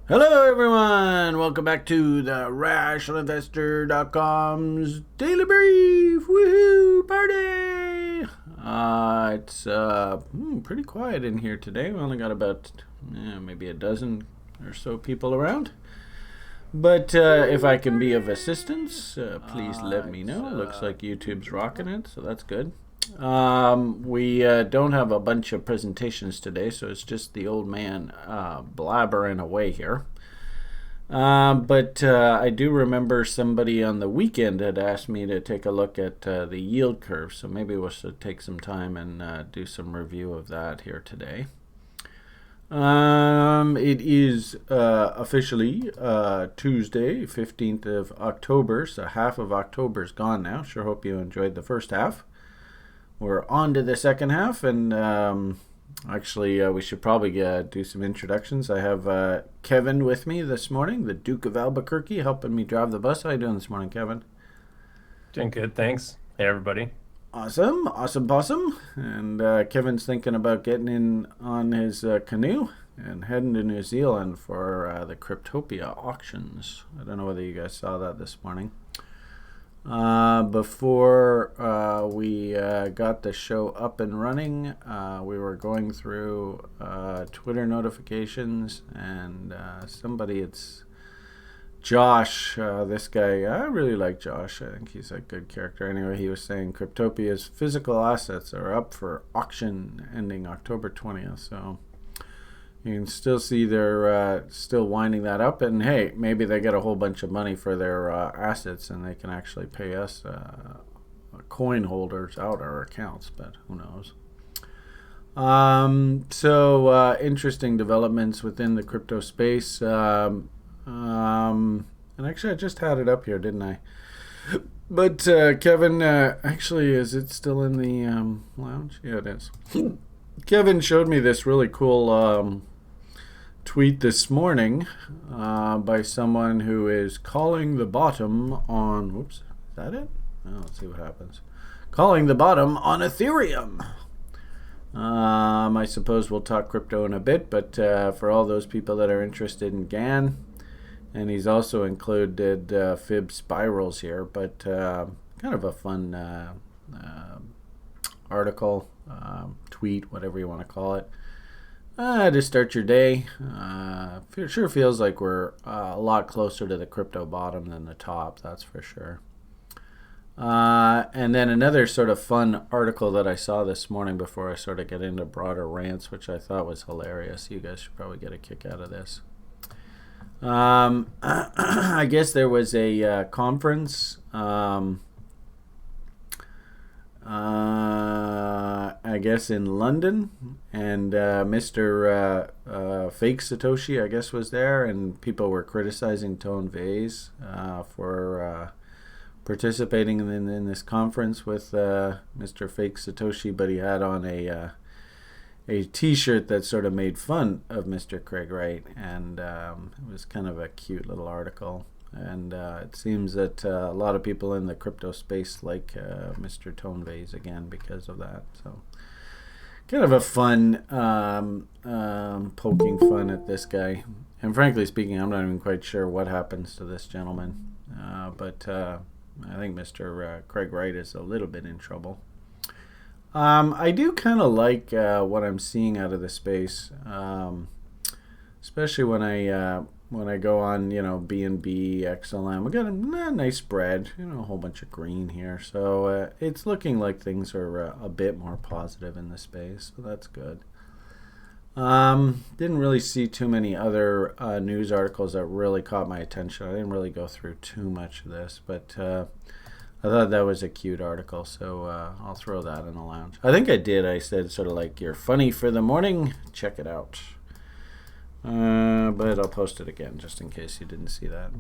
Hello, everyone. Welcome back to the RationalInvestor.com's Daily Brief. Woohoo! Party! It's pretty quiet in here today. We only got about maybe a dozen or so people around. But if I can be of assistance, please let me know. Looks like YouTube's rocking it, so that's good. We don't have a bunch of presentations today, so it's just the old man blabbering away here. But I do remember somebody on the weekend had asked me to take a look at the yield curve, so maybe we'll take some time and do some review of that here today. It is officially Tuesday, 15th of October, so half of October's gone now. Sure hope you enjoyed the first half. We're on to the second half, and actually we should probably do some introductions. I have Kevin with me this morning, the Duke of Albuquerque, helping me drive the bus. How you doing this morning, Kevin? Doing good, thanks. Hey, everybody. Awesome, awesome, possum. And Kevin's thinking about getting in on his canoe and heading to New Zealand for the Cryptopia auctions. I don't know whether you guys saw that this morning. Before we got the show up and running, we were going through Twitter notifications, and it's Josh, this guy. I really like Josh. I think he's a good character. Anyway, he was saying Cryptopia's physical assets are up for auction ending October 20th, so you can still see they're still winding that up, and hey, maybe they get a whole bunch of money for their assets, and they can actually pay us coin holders out our accounts, but who knows. Interesting developments within the crypto space. And actually, I just had it up here, didn't I? But Kevin, actually, is it still in the lounge? Yeah, it is. Kevin showed me this really cool tweet this morning by someone who is calling the bottom on, whoops, is that it? Oh, let's see what happens. Calling the bottom on Ethereum. I suppose we'll talk crypto in a bit, but for all those people that are interested in GAN, and he's also included Fib spirals here, but kind of a fun article, tweet, whatever you want to call it. To start your day. It sure feels like we're a lot closer to the crypto bottom than the top, that's for sure. And then another sort of fun article that I saw this morning before I sort of get into broader rants, which I thought was hilarious. You guys should probably get a kick out of this. I guess there was a conference. I guess in London, and Mr. Fake Satoshi, I guess, was there, and people were criticizing Tone Vays for participating in this conference with Mr. Fake Satoshi, but he had on a T-shirt that sort of made fun of Mr. Craig Wright, and it was kind of a cute little article. And it seems that a lot of people in the crypto space like Mr. Tone Vays again because of that. So kind of a fun poking fun at this guy. And frankly speaking, I'm not even quite sure what happens to this gentleman. But I think Mr. Craig Wright is a little bit in trouble. I do kind of like what I'm seeing out of the space, especially when I go on, BNB, XLM. We got a nice spread, a whole bunch of green here. So it's looking like things are a bit more positive in the space, so that's good. Didn't really see too many other news articles that really caught my attention. I didn't really go through too much of this, but I thought that was a cute article, so I'll throw that in the lounge. I think I did. I said sort of like, you're funny for the morning. Check it out. But I'll post it again just in case you didn't see that.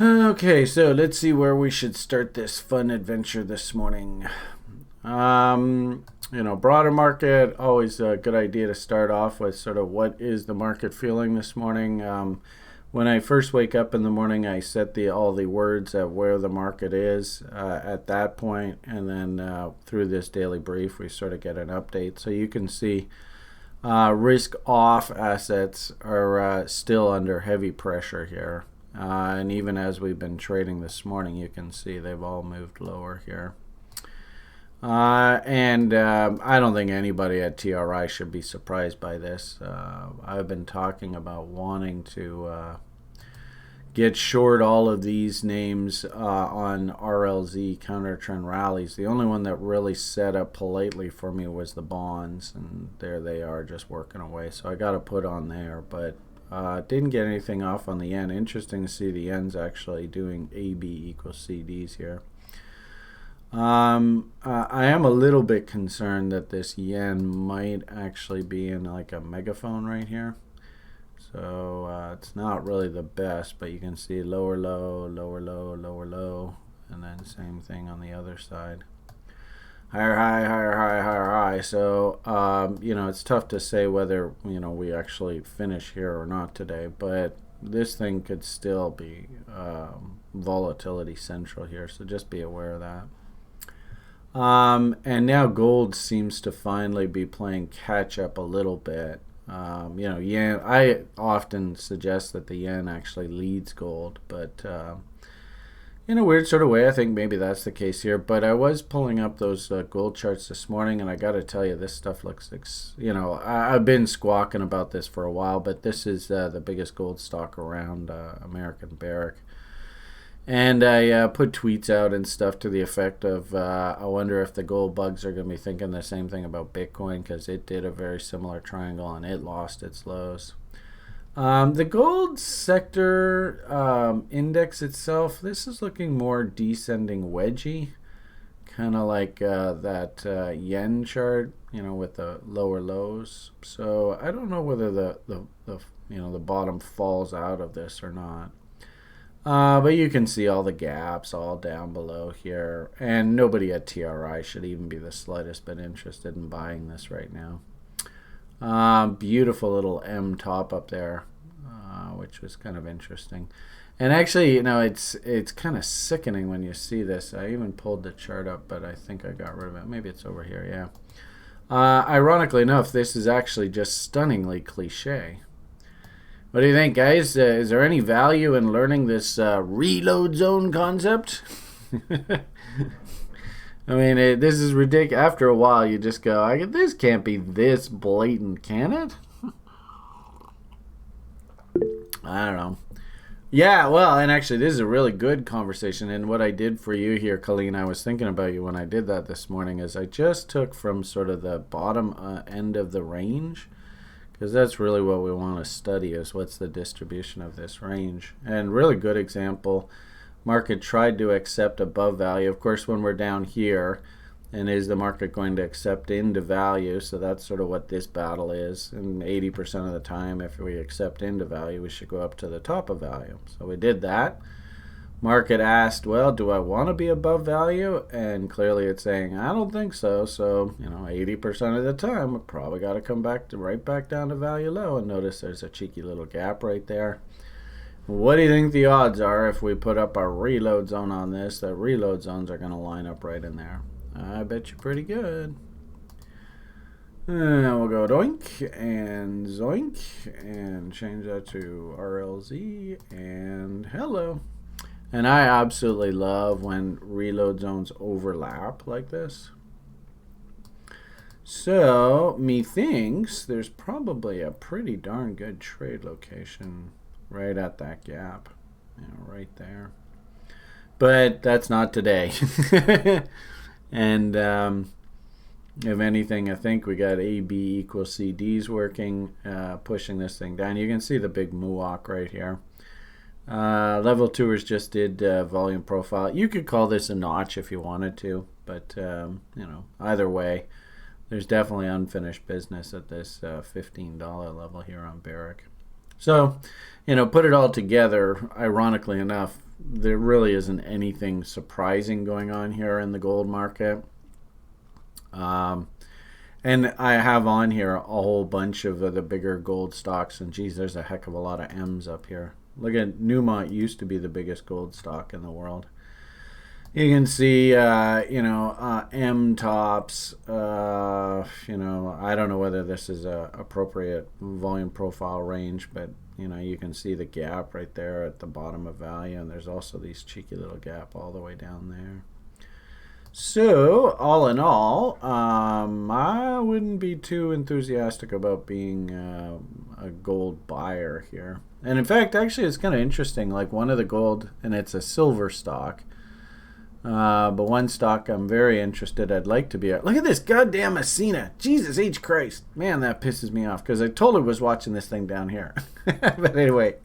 Okay, so let's see where we should start this fun adventure this morning. Broader market, always a good idea to start off with sort of what is the market feeling this morning. when I first wake up in the morning, I set all the words at where the market is at that point, and then through this daily brief, we sort of get an update. So you can see risk off assets are still under heavy pressure here. And even as we've been trading this morning, you can see they've all moved lower here. And I don't think anybody at TRI should be surprised by this. I've been talking about wanting to get short all of these names on RLZ, counter trend rallies. The only one that really set up politely for me was the bonds, and there they are just working away. So I got to put on there, but didn't get anything off on the yen. Interesting to see the yen's actually doing AB equals CDs here. I am a little bit concerned that this yen might actually be in like a megaphone right here. So it's not really the best, but you can see lower low, lower low, lower low, and then same thing on the other side. Higher high, higher high, higher high. So it's tough to say whether we actually finish here or not today, but this thing could still be volatility central here, so just be aware of that. And now gold seems to finally be playing catch up a little bit. Yen, I often suggest that the yen actually leads gold, but in a weird sort of way, I think maybe that's the case here. But I was pulling up those gold charts this morning, and I got to tell you, this stuff looks, I've been squawking about this for a while, but this is the biggest gold stock around, American Barrick. And I put tweets out and stuff to the effect of, I wonder if the gold bugs are going to be thinking the same thing about Bitcoin, because it did a very similar triangle and it lost its lows. The gold sector index itself, this is looking more descending wedgy, kind of like that yen chart, with the lower lows. So I don't know whether the bottom falls out of this or not. But you can see all the gaps all down below here, and nobody at TRI should even be the slightest bit interested in buying this right now. Beautiful little M top up there, which was kind of interesting. And actually, it's kind of sickening when you see this. I even pulled the chart up, but I think I got rid of it. Maybe it's over here, yeah. Ironically enough, this is actually just stunningly cliche. What do you think, guys? Is there any value in learning this reload zone concept? I mean, this is ridiculous. After a while, you just go, this can't be this blatant, can it? I don't know. Yeah, well, and actually, this is a really good conversation. And what I did for you here, Colleen, I was thinking about you when I did that this morning, is I just took from sort of the bottom end of the range, because that's really what we want to study, is what's the distribution of this range. And really good example, market tried to accept above value. Of course, when we're down here, and is the market going to accept into value? So that's sort of what this battle is. And 80% of the time, if we accept into value, we should go up to the top of value. So we did that. Market asked, well, do I want to be above value? And clearly it's saying, I don't think so. So, 80% of the time, we probably got to come back right back down to value low. And notice there's a cheeky little gap right there. What do you think the odds are if we put up our reload zone on this, that reload zones are going to line up right in there? I bet you pretty good. We'll go doink and zoink and change that to RLZ and hello. And I absolutely love when reload zones overlap like this. So, methinks there's probably a pretty darn good trade location right at that gap. Right there. But that's not today. And if anything, I think we got AB equals CDs working, pushing this thing down. You can see the big muwak right here. Level 2ers just did volume profile. You could call this a notch if you wanted to, but either way, there's definitely unfinished business at this $15 level here on Barrick. So, put it all together, ironically enough, there really isn't anything surprising going on here in the gold market. And I have on here a whole bunch of the bigger gold stocks, and geez, there's a heck of a lot of M's up here. look at Newmont, used to be the biggest gold stock in the world. You can see, M tops. I don't know whether this is a appropriate volume profile range, but you can see the gap right there at the bottom of value, and there's also these cheeky little gap all the way down there. So, all in all, I wouldn't be too enthusiastic about being a gold buyer here. And in fact, actually, it's kind of interesting. Like one of the gold, and it's a silver stock. But one stock I'm very interested. I'd like to be at. Look at this goddamn Ascena. Jesus H. Christ. Man, that pisses me off because I totally was watching this thing down here. But anyway,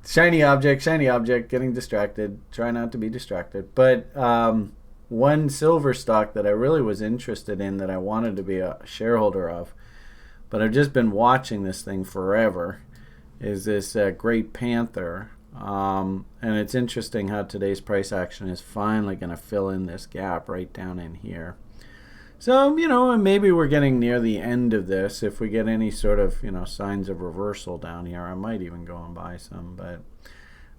shiny object, getting distracted. Try not to be distracted. But one silver stock that I really was interested in, that I wanted to be a shareholder of, but I've just been watching this thing forever, is this Great Panther. And it's interesting how today's price action is finally going to fill in this gap right down in here. So, maybe we're getting near the end of this. If we get any sort of, signs of reversal down here, I might even go and buy some. But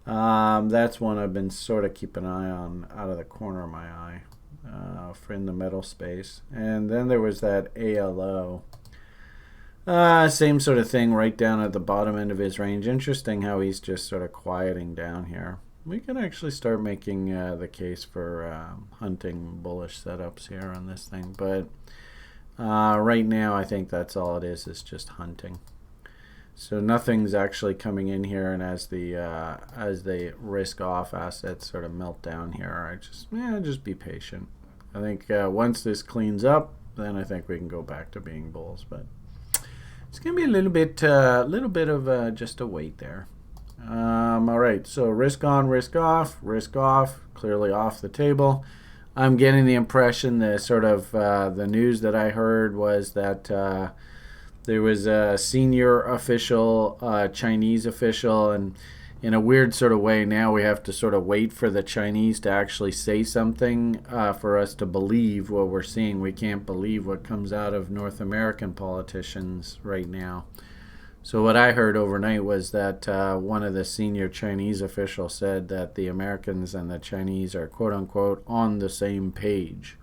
that's one I've been sort of keeping an eye on out of the corner of my eye for in the metal space. And then there was that ALO. Same sort of thing right down at the bottom end of his range. Interesting how he's just sort of quieting down here. We can actually start making the case for hunting bullish setups here on this thing. But right now I think that's all it is just hunting. So nothing's actually coming in here, and as the risk off assets sort of melt down here, I just be patient. I think once this cleans up, then I think we can go back to being bulls. But it's going to be a little bit of just a wait there. All right, so risk on, risk off, clearly off the table. I'm getting the impression that sort of the news that I heard was that there was a senior official, Chinese official, and in a weird sort of way, now we have to sort of wait for the Chinese to actually say something for us to believe what we're seeing. We can't believe what comes out of North American politicians right now. So what I heard overnight was that one of the senior Chinese officials said that the Americans and the Chinese are quote-unquote on the same page.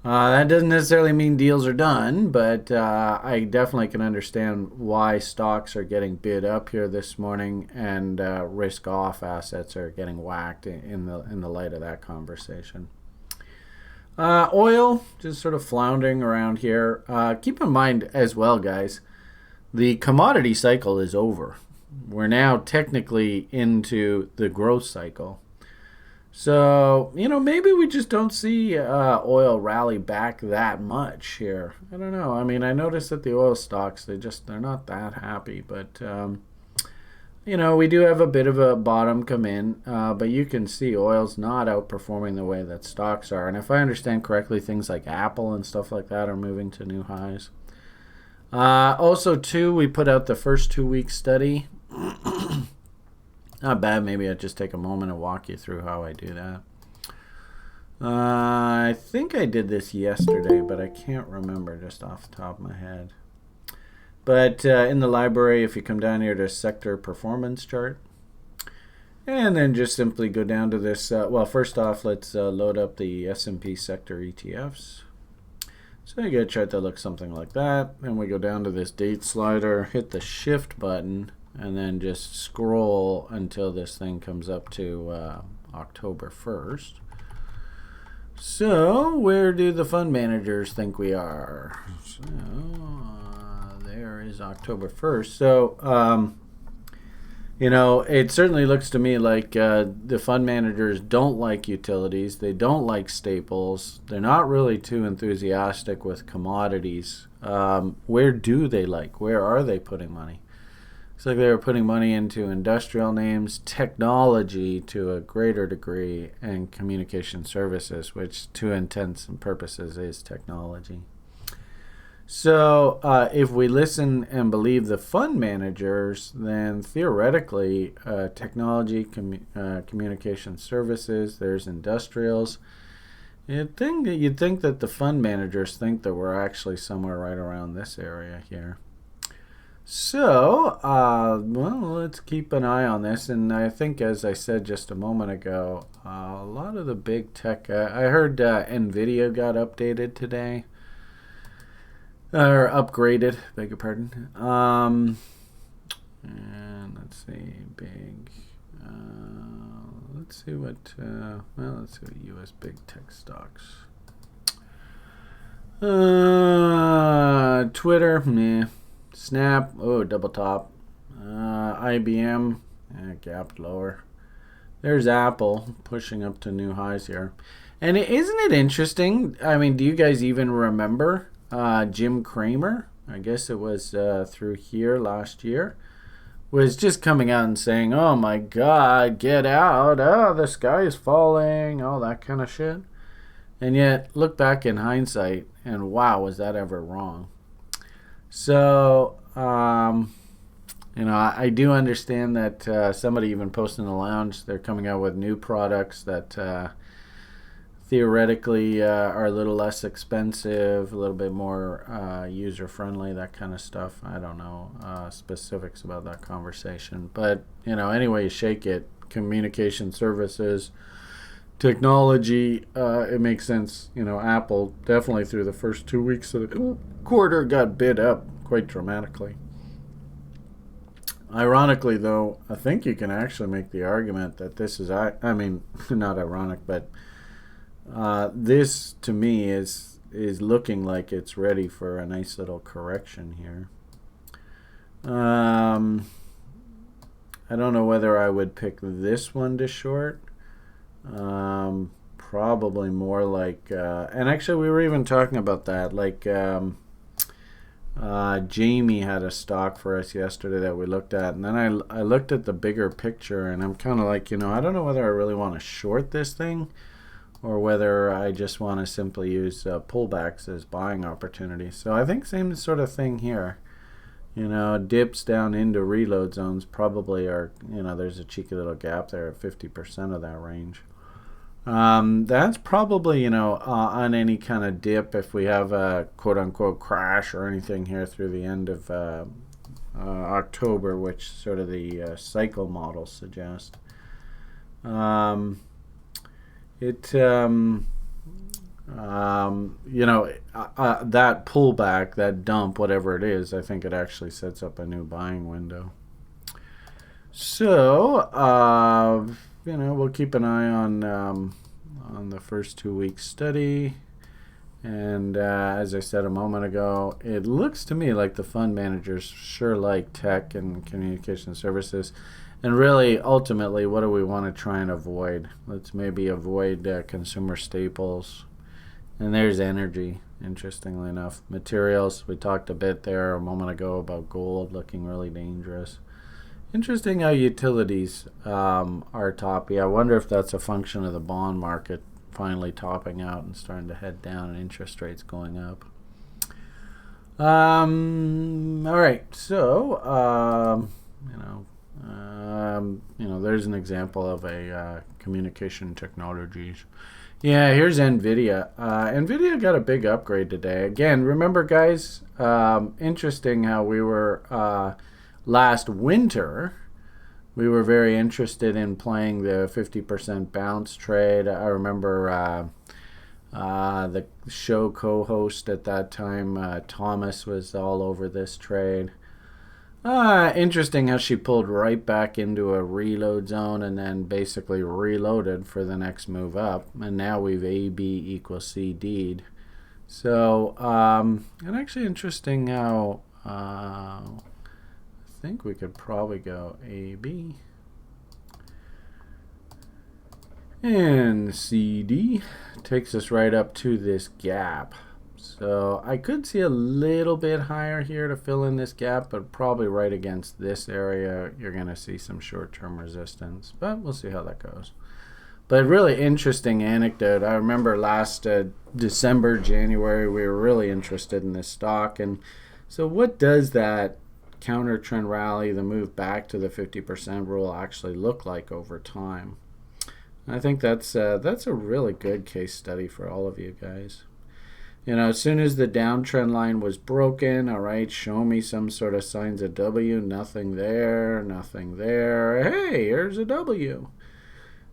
That doesn't necessarily mean deals are done, but I definitely can understand why stocks are getting bid up here this morning, and risk-off assets are getting whacked in the light of that conversation. Oil, just sort of floundering around here. Keep in mind as well, guys, the commodity cycle is over. We're now technically into the growth cycle. So, maybe we just don't see oil rally back that much here. I don't know. I mean, I noticed that the oil stocks, they're not that happy. But, we do have a bit of a bottom come in. But you can see oil's not outperforming the way that stocks are. And if I understand correctly, things like Apple and stuff like that are moving to new highs. Also, too, we put out the first 2-week study. Not bad. Maybe I'll just take a moment and walk you through how I do that. I think I did this yesterday, but I can't remember just off the top of my head. But in the library, if you come down here to sector performance chart, and then just simply go down to this. Well, first off, let's load up the S&P sector ETFs. So you get a chart that looks something like that. Then we go down to this date slider, hit the shift button, and then just scroll until this thing comes up to October 1st. So where do the fund managers think we are? So there is October 1st. So, it certainly looks to me like the fund managers don't like utilities. They don't like staples. They're not really too enthusiastic with commodities. Where do they like? Where are they putting money? It's like they were putting money into industrial names, technology to a greater degree, and communication services, which to intents and purposes is technology. So if we listen and believe the fund managers, then theoretically technology, communication services, there's industrials. You'd think that the fund managers think that we're actually somewhere right around this area here. So, well, let's keep an eye on this. And I think, as I said just a moment ago, a lot of the big tech. I heard Nvidia got updated today, or upgraded. Beg your pardon. And let's see, big. Let's see what. Well, let's see what U.S. big tech stocks. Twitter, meh. Snap, oh, double top. IBM, gapped lower. There's Apple pushing up to new highs here. And isn't it interesting? I mean, do you guys even remember Jim Cramer? I guess it was through here last year. Was just coming out and saying, oh my God, get out. Oh, the sky is falling. All that kind of shit. And yet, look back in hindsight, and wow, was that ever wrong? So, I do understand that somebody even posted in the lounge, they're coming out with new products that theoretically are a little less expensive, a little bit more user-friendly, that kind of stuff. I don't know specifics about that conversation. But, anyway you shake it, communication services, technology, it makes sense. Apple definitely through the first 2 weeks of the quarter got bid up quite dramatically. Ironically, though, I think you can actually make the argument that this is, I mean, not ironic, but this to me is looking like it's ready for a nice little correction here. I don't know whether I would pick this one to short. Probably more like, and actually we were even talking about that, like Jamie had a stock for us yesterday that we looked at, and then I looked at the bigger picture, and I'm kind of like, I don't know whether I really want to short this thing or whether I just want to simply use pullbacks as buying opportunities. So I think same sort of thing here. Dips down into reload zones probably are, there's a cheeky little gap there at 50% of that range. That's probably, on any kind of dip, if we have a quote-unquote crash or anything here through the end of October, which sort of the cycle models suggest. That pullback, that dump, whatever it is, I think it actually sets up a new buying window. So, we'll keep an eye on the first 2 weeks study. And as I said a moment ago, it looks to me like the fund managers sure like tech and communication services. And really, ultimately, what do we want to try and avoid? Let's maybe avoid consumer staples. And there's energy, interestingly enough. Materials, we talked a bit there a moment ago about gold looking really dangerous. Interesting how utilities are toppy. I wonder if that's a function of the bond market finally topping out and starting to head down and interest rates going up. All right, so there's an example of a communication technologies. Yeah, here's Nvidia. Nvidia got a big upgrade today. Again, remember, guys, interesting how we were last winter. We were very interested in playing the 50% bounce trade. I remember the show co-host at that time, Thomas, was all over this trade. Interesting how she pulled right back into a reload zone and then basically reloaded for the next move up. And now we've AB equals CD'd. So, and actually interesting how I think we could probably go AB and CD takes us right up to this gap. So I could see a little bit higher here to fill in this gap, but probably right against this area you're going to see some short-term resistance, but we'll see how that goes. But really interesting anecdote. I remember last December, January, we were really interested in this stock. And so what does that counter trend rally, the move back to the 50% rule, actually look like over time? I think that's a really good case study for all of you guys. As soon as the downtrend line was broken, all right, show me some sort of signs of W. Nothing there, nothing there. Hey, here's a W.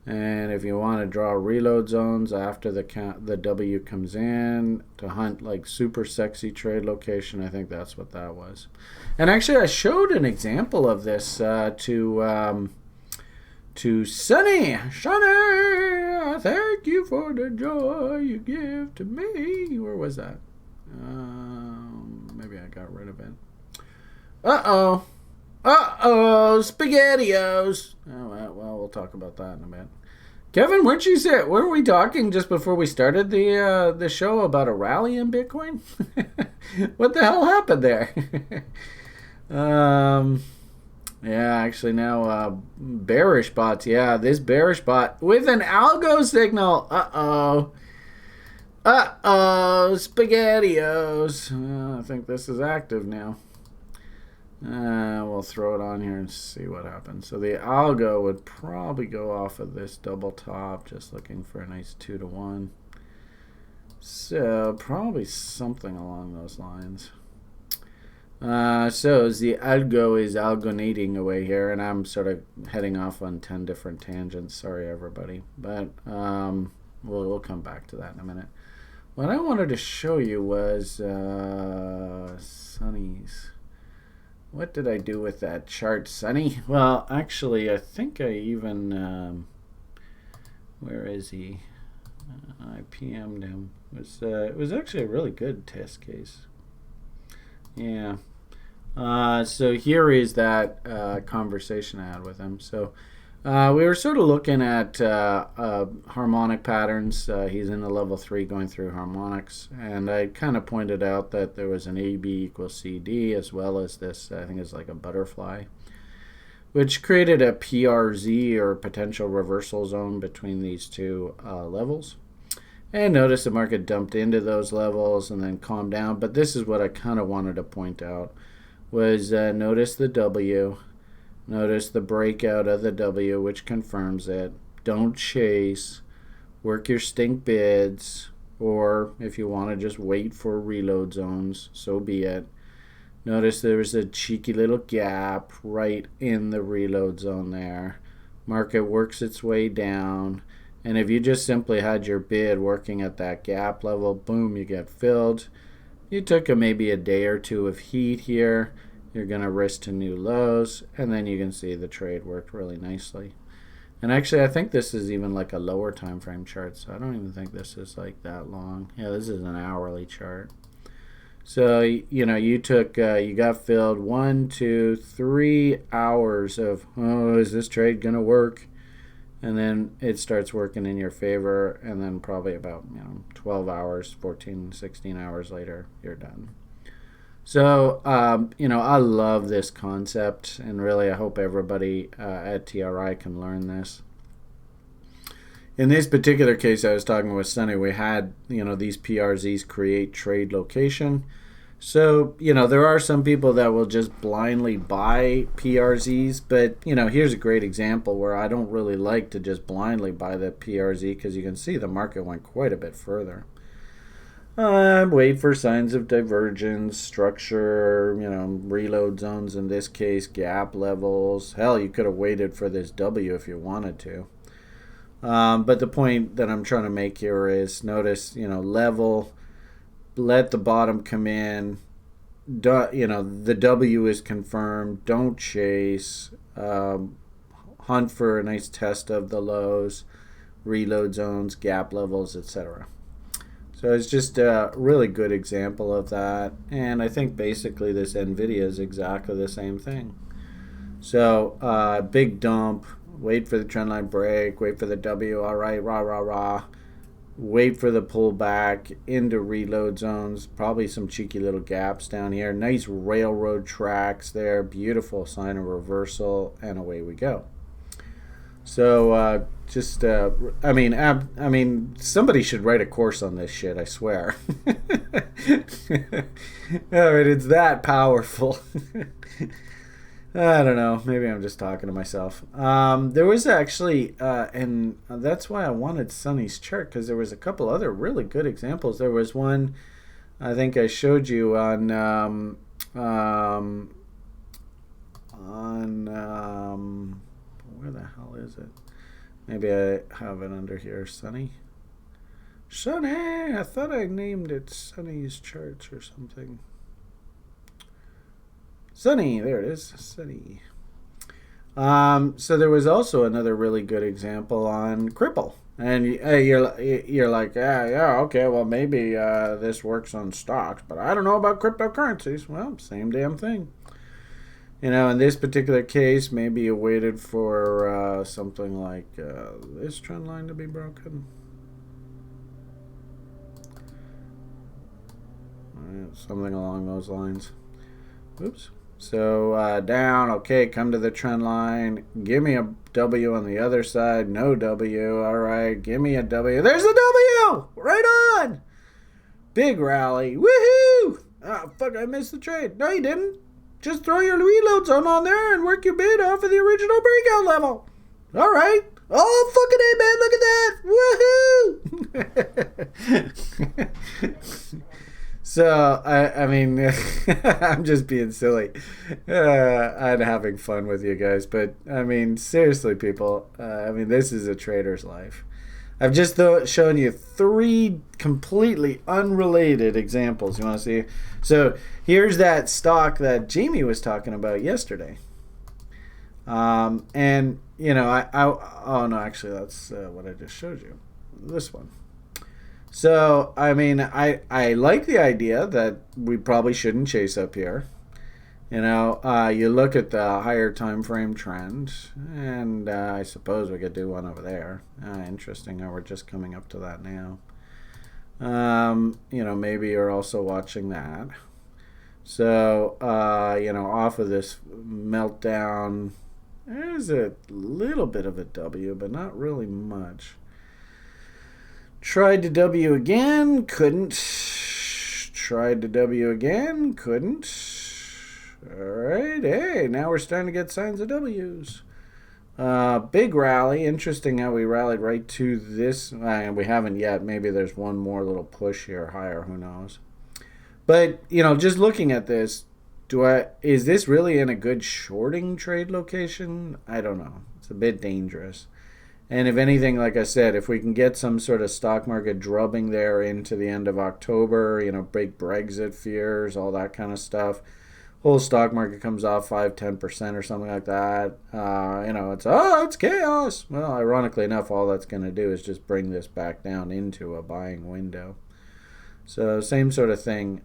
And if you want to draw reload zones after the W comes in to hunt like super sexy trade location, I think that's what that was. And actually, I showed an example of this to Sonny. Sonny, thank you for the joy you give to me. Where was that? Maybe I got rid of it. Uh-oh. SpaghettiOs. Oh, well, we'll talk about that in a bit. Kevin, weren't we talking just before we started the show about a rally in Bitcoin? What the hell happened there? Yeah, actually now bearish bots. Yeah, this bearish bot with an algo signal. SpaghettiOs. I think this is active now. We'll throw it on here and see what happens. So the algo would probably go off of this double top, just looking for a nice 2-to-1. So probably something along those lines. So as the algo is algonating away here, and I'm sort of heading off on 10 different tangents. Sorry, everybody. But we'll come back to that in a minute. What I wanted to show you was Sonny's. What did I do with that chart, Sonny? Well, actually, I think I even... where is he? I PM'd him. It was actually a really good test case. Yeah. So here is that conversation I had with him. So we were sort of looking at harmonic patterns. He's in the level 3 going through harmonics. And I kind of pointed out that there was an AB equals CD as well as this, I think it's like a butterfly, which created a PRZ or potential reversal zone between these two levels. And notice the market dumped into those levels and then calmed down. But this is what I kind of wanted to point out was notice the W. Notice the breakout of the W, which confirms it. Don't chase. Work your stink bids. Or if you want to just wait for reload zones, so be it. Notice there's a cheeky little gap right in the reload zone there. Market works its way down. And if you just simply had your bid working at that gap level, boom, you get filled. You took maybe a day or two of heat here. You're going to risk to new lows, and then you can see the trade worked really nicely. And actually, I think this is even like a lower time frame chart, so I don't even think this is like that long. Yeah, this is an hourly chart. So, you took, you got filled 1, 2, 3 hours of, is this trade going to work? And then it starts working in your favor, and then probably about 12 hours, 14, 16 hours later, you're done. So, I love this concept, and really I hope everybody at TRI can learn this. In this particular case I was talking with Sonny, we had, these PRZs create trade location. So, there are some people that will just blindly buy PRZs, but, here's a great example where I don't really like to just blindly buy the PRZ because you can see the market went quite a bit further. Wait for signs of divergence, structure, reload zones in this case, gap levels. Hell, you could have waited for this W if you wanted to. But the point that I'm trying to make here is notice, level, let the bottom come in. The W is confirmed. Don't chase. Hunt for a nice test of the lows, reload zones, gap levels, etc. So it's just a really good example of that. And I think basically this NVIDIA is exactly the same thing. So big dump, wait for the trendline break, wait for the W, all right, rah, rah, rah. Wait for the pullback into reload zones, probably some cheeky little gaps down here. Nice railroad tracks there, beautiful sign of reversal, and away we go. So somebody should write a course on this shit, I swear. It's that powerful. I don't know. Maybe I'm just talking to myself. There was actually, and that's why I wanted Sonny's chart, because there was a couple other really good examples. There was one I think I showed you where the hell is it? Maybe I have it under here. Sunny. Sunny. I thought I named it Sunny's Charts or something. Sunny. There it is. Sunny. So there was also another really good example on Cripple. And you're like, yeah, okay, well, maybe this works on stocks, but I don't know about cryptocurrencies. Well, same damn thing. In this particular case, maybe you waited for something like this trend line to be broken. Something along those lines. Oops. So down, okay, come to the trend line. Give me a W on the other side. No W. All right, give me a W. There's a W! Right on! Big rally. Woohoo! Oh, fuck, I missed the trade. No, you didn't. Just throw your reload zone on there and work your bid off of the original breakout level. All right. Oh, fucking A, man. Look at that. Woohoo! So, I mean, I'm just being silly. I'm having fun with you guys. But, I mean, seriously, people, this is a trader's life. I've just shown you 3 completely unrelated examples. You want to see? So, here's that stock that Jamie was talking about yesterday. Oh, no, actually, that's what I just showed you. This one. So, I mean, I like the idea that we probably shouldn't chase up here. You look at the higher time frame trend, and I suppose we could do one over there. Interesting how we're just coming up to that now. Maybe you're also watching that. So, off of this meltdown, there's a little bit of a W, but not really much. Tried to W again, couldn't. Tried to W again, couldn't. Alright, hey, now we're starting to get signs of W's. Big rally. Interesting how we rallied right to this. We haven't yet. Maybe there's one more little push here higher, who knows. But, just looking at this, is this really in a good shorting trade location? I don't know. It's a bit dangerous. And if anything, like I said, if we can get some sort of stock market drubbing there into the end of October, big Brexit fears, all that kind of stuff, whole stock market comes off 5-10% or something like that, it's chaos. Well, ironically enough, all that's going to do is just bring this back down into a buying window. So same sort of thing.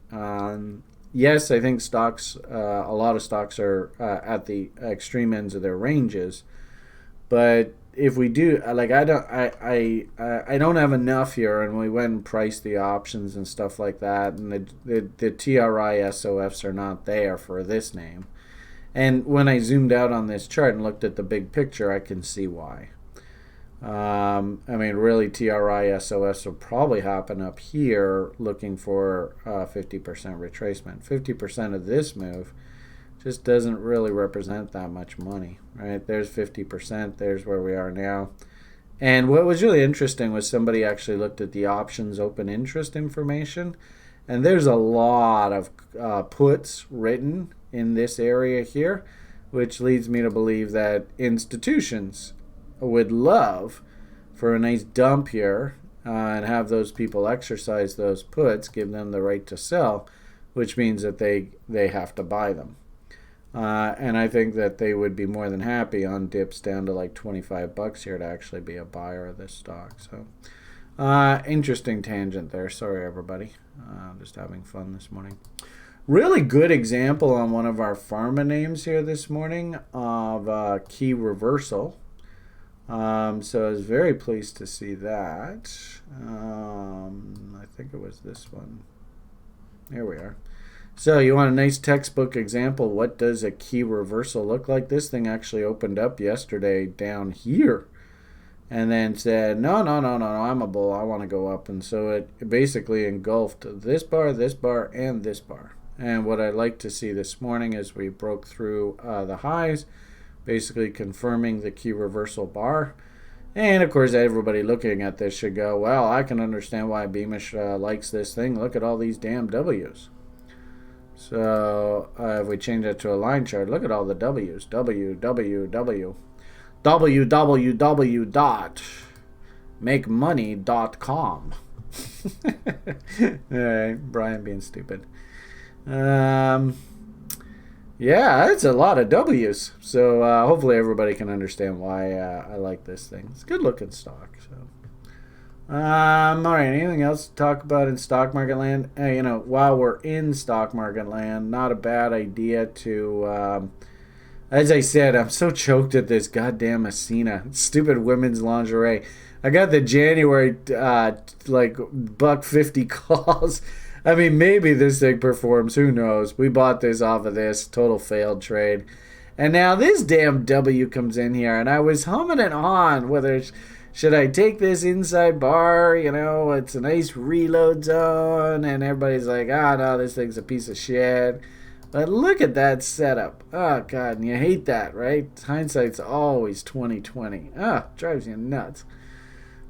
Yes, I think stocks, a lot of stocks are at the extreme ends of their ranges, but if we do, like, I don't have enough here, and we went and priced the options and stuff like that, and the TRI SOFs are not there for this name. And when I zoomed out on this chart and looked at the big picture, I can see why. Really, TRI SOFs will probably happen up here, looking for 50% retracement. 50% of this move just doesn't really represent that much money, right? There's 50%. There's where we are now. And what was really interesting was somebody actually looked at the options open interest information, and there's a lot of puts written in this area here, which leads me to believe that institutions would love for a nice dump here and have those people exercise those puts, give them the right to sell, which means that they have to buy them. And I think that they would be more than happy on dips down to like $25 here to actually be a buyer of this stock. So, interesting tangent there. Sorry, everybody. Just having fun this morning. Really good example on one of our pharma names here this morning of key reversal. So I was very pleased to see that. I think it was this one. Here we are. So you want a nice textbook example. What does a key reversal look like? This thing actually opened up yesterday down here and then said, no, I'm a bull. I want to go up. And so it basically engulfed this bar, and this bar. And what I'd like to see this morning is we broke through the highs, basically confirming the key reversal bar. And of course, everybody looking at this should go, well, I can understand why Beamish likes this thing. Look at all these damn W's. So if we change that to a line chart, look at all the W's. www.makemoney.com. All right, Brian being stupid. Yeah, that's a lot of W's. So hopefully everybody can understand why I like this thing. It's a good looking stock. So, all right. Anything else to talk about in stock market land? While we're in stock market land, not a bad idea to. As I said, I'm so choked at this goddamn Ascena stupid women's lingerie. I got the January $1.50 calls. I mean, maybe this thing performs. Who knows? We bought this off of this. Total failed trade. And now this damn W comes in here. And I was humming it on whether should I take this inside bar? It's a nice reload zone. And everybody's like, no, this thing's a piece of shit. But look at that setup. Oh, God. And you hate that, right? Hindsight's always 20/20. Drives you nuts.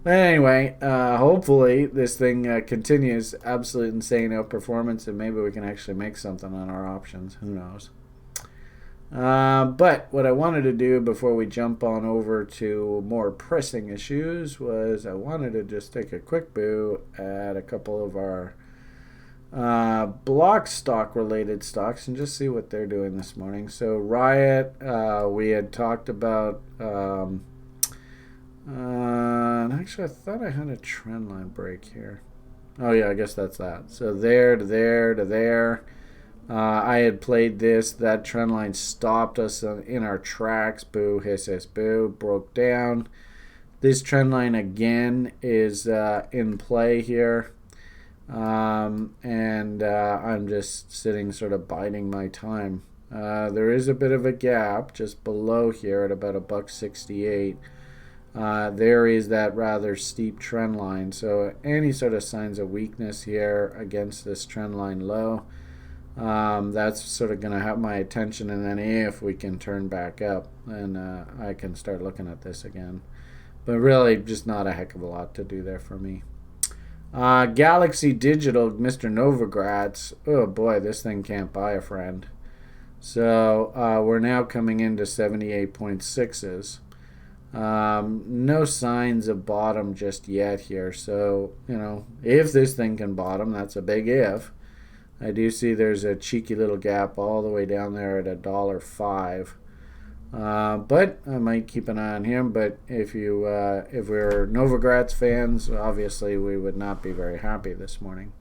But anyway, hopefully this thing continues absolute insane outperformance, and maybe we can actually make something on our options. Who knows? But what I wanted to do before we jump on over to more pressing issues was I wanted to just take a quick boo at a couple of our block stock related stocks and just see what they're doing this morning. So Riot, we had talked about... actually, I thought I had a trend line break here. Oh, yeah, I guess that's that. So there to there to there. I had played this. That trend line stopped us in our tracks. Boo, hiss, hiss, boo. Broke down. This trend line, again, is in play here. And I'm just sitting sort of biding my time. There is a bit of a gap just below here at about $1.68. There is that rather steep trend line. So any sort of signs of weakness here against this trend line low, that's sort of going to have my attention. And then if we can turn back up, then I can start looking at this again. But really, just not a heck of a lot to do there for me. Galaxy Digital, Mr. Novogratz. Oh boy, this thing can't buy a friend. So we're now coming into 78.6s. No signs of bottom just yet here. So, if this thing can bottom, that's a big if. I do see there's a cheeky little gap all the way down there at $1.05. But I might keep an eye on him. But if we're Novogratz fans, obviously we would not be very happy this morning.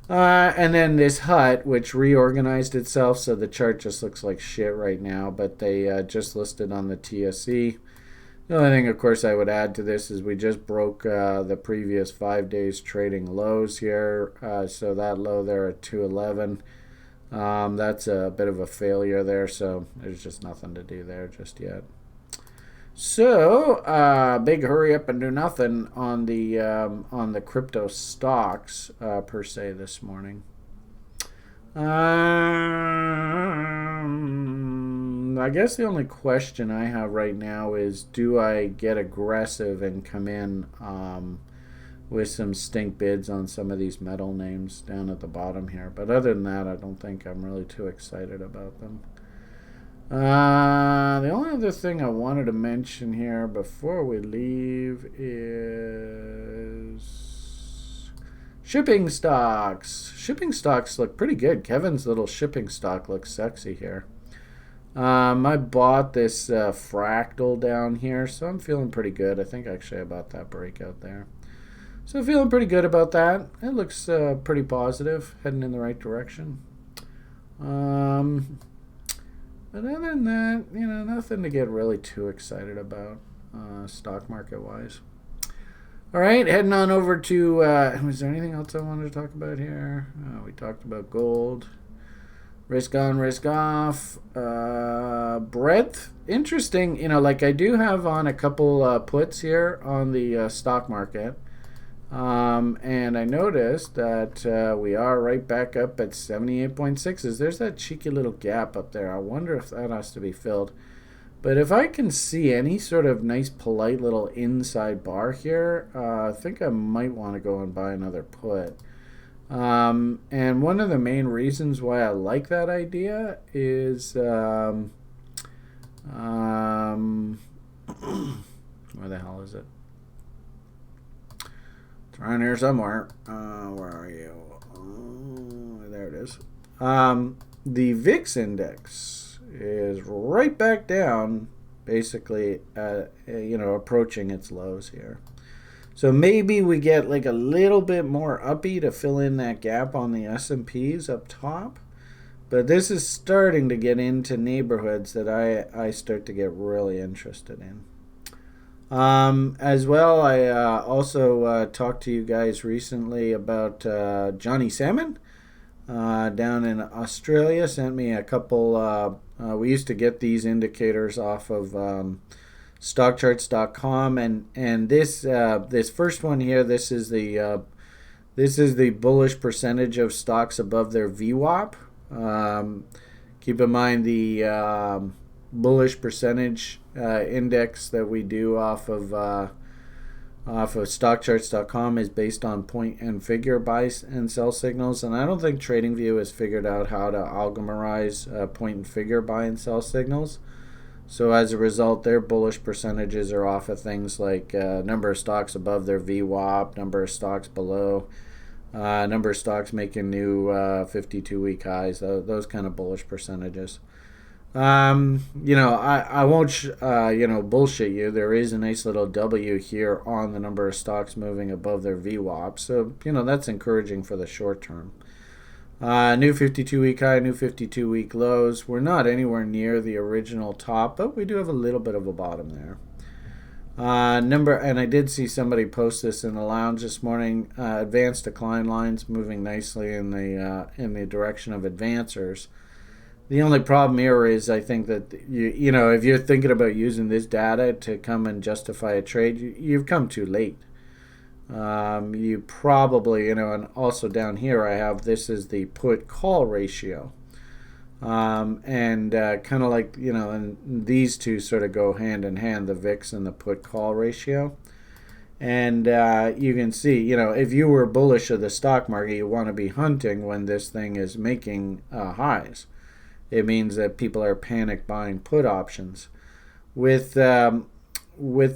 And then this HUT, which reorganized itself, so the chart just looks like shit right now, but they just listed on the TSE. The only thing, of course, I would add to this is we just broke the previous 5 days trading lows here. So that low there at 211, that's a bit of a failure there, so there's just nothing to do there just yet. So, big hurry up and do nothing on the crypto stocks per se this morning. I guess the only question I have right now is, do I get aggressive and come in with some stink bids on some of these metal names down at the bottom here? But other than that, I don't think I'm really too excited about them. The only other thing I wanted to mention here before we leave is shipping stocks. Shipping stocks look pretty good. Kevin's little shipping stock looks sexy here. I bought this fractal down here, so I'm feeling pretty good. I think actually I bought that breakout there. So feeling pretty good about that. It looks pretty positive, heading in the right direction. But other than that, nothing to get really too excited about stock market wise. All right, heading on over to, was there anything else I wanted to talk about here? We talked about gold. Risk on, risk off. Breadth, interesting. I do have on a couple puts here on the stock market. And I noticed that we are right back up at 78.6s. There's that cheeky little gap up there. I wonder if that has to be filled. But if I can see any sort of nice, polite little inside bar here, I think I might want to go and buy another put. And one of the main reasons why I like that idea is where the hell is it? It's around here somewhere. Where are you? There it is. The VIX index is right back down, basically, approaching its lows here. So maybe we get like a little bit more uppy to fill in that gap on the S&Ps up top. But this is starting to get into neighborhoods that I start to get really interested in. As well, I also talked to you guys recently about Johnny Salmon down in Australia. Sent me a couple. We used to get these indicators off of stockcharts.com, and this first one here. This is the bullish percentage of stocks above their VWAP. Keep in mind the bullish percentage index that we do off of stockcharts.com is based on point and figure buy and sell signals, and I don't think TradingView has figured out how to algorithmize point and figure buy and sell signals. So as a result, their bullish percentages are off of things like number of stocks above their VWAP, number of stocks below, number of stocks making new 52-week highs, those kind of bullish percentages. I won't bullshit you. There is a nice little W here on the number of stocks moving above their VWAP, so that's encouraging for the short term. New 52-week high, new 52-week lows. We're not anywhere near the original top, but we do have a little bit of a bottom there. And I did see somebody post this in the lounge this morning. Advanced decline lines moving nicely in the direction of advancers. The only problem here is I think that if you're thinking about using this data to come and justify a trade, you've come too late. You probably, and also down here I have, this is the put call ratio. And kind of like, and these two sort of go hand in hand, the VIX and the put call ratio. And you can see, if you were bullish of the stock market, you want to be hunting when this thing is making highs. It means that people are panic buying put options. With the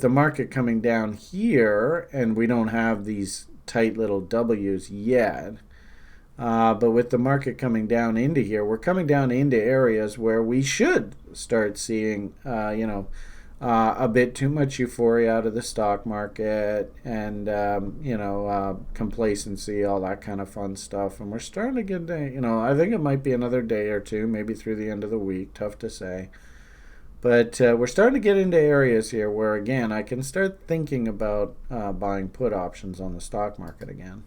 market coming down here, and we don't have these tight little W's yet, but with the market coming down into here, we're coming down into areas where we should start seeing, a bit too much euphoria out of the stock market and, complacency, all that kind of fun stuff. And we're starting to get, I think it might be another day or two, maybe through the end of the week, tough to say. But we're starting to get into areas here where, again, I can start thinking about buying put options on the stock market again.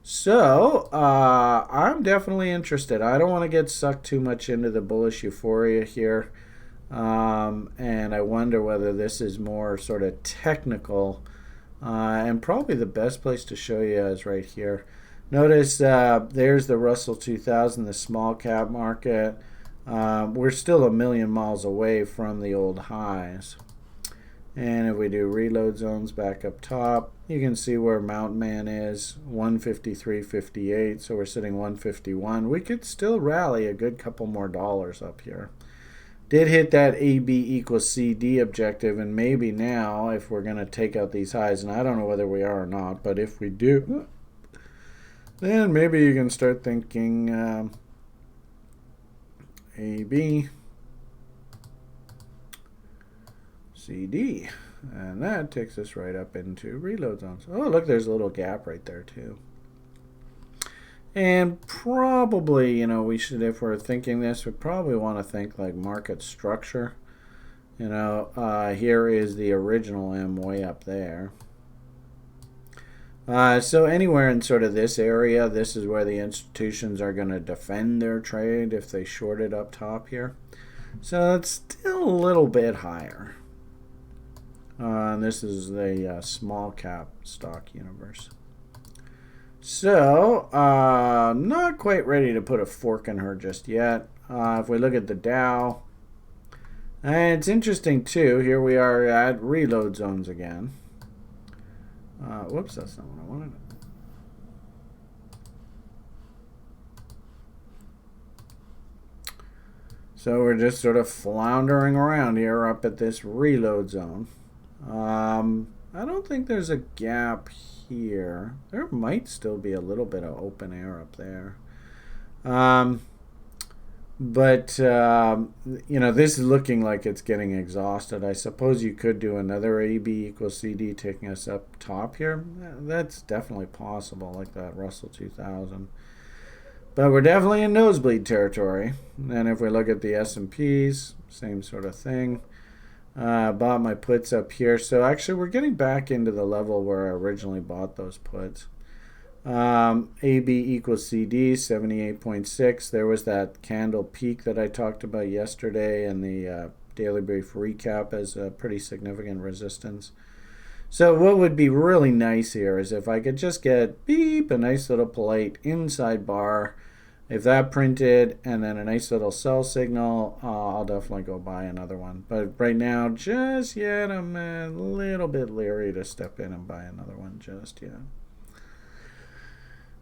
So I'm definitely interested. I don't want to get sucked too much into the bullish euphoria here. And I wonder whether this is more sort of technical. And probably the best place to show you is right here. Notice there's the Russell 2000, the small cap market. We're still a million miles away from the old highs. And if we do reload zones back up top, you can see where Mountain Man is, 153.58. So we're sitting 151. We could still rally a good couple more dollars up here. Did hit that AB equals CD objective, and maybe now, if we're going to take out these highs, and I don't know whether we are or not, but if we do, then maybe you can start thinking AB, CD, and that takes us right up into reload zones. Oh, look, there's a little gap right there too. And probably, we should, if we're thinking this, we probably want to think like market structure. Here is the original M way up there. So anywhere in sort of this area, this is where the institutions are going to defend their trade if they shorted up top here. So it's still a little bit higher. And this is the small cap stock universe. So, not quite ready to put a fork in her just yet. If we look at the Dow, And it's interesting too. Here we are at reload zones again. Whoops, that's not what I wanted. So we're just sort of floundering around here up at this reload zone. I don't think there's a gap here. There might still be a little bit of open air up there. But this is looking like it's getting exhausted. I suppose you could do another AB equals CD taking us up top here. That's definitely possible, like that Russell 2000. But we're definitely in nosebleed territory. And if we look at the S&Ps, same sort of thing. Bought my puts up here. So actually we're getting back into the level where I originally bought those puts. AB equals CD, 78.6. There was that candle peak that I talked about yesterday and the daily brief recap as a pretty significant resistance. So what would be really nice here is if I could just get beep, a nice little polite inside bar. If that printed and then a nice little sell signal, I'll definitely go buy another one. But right now, just yet, I'm a little bit leery to step in and buy another one just yet.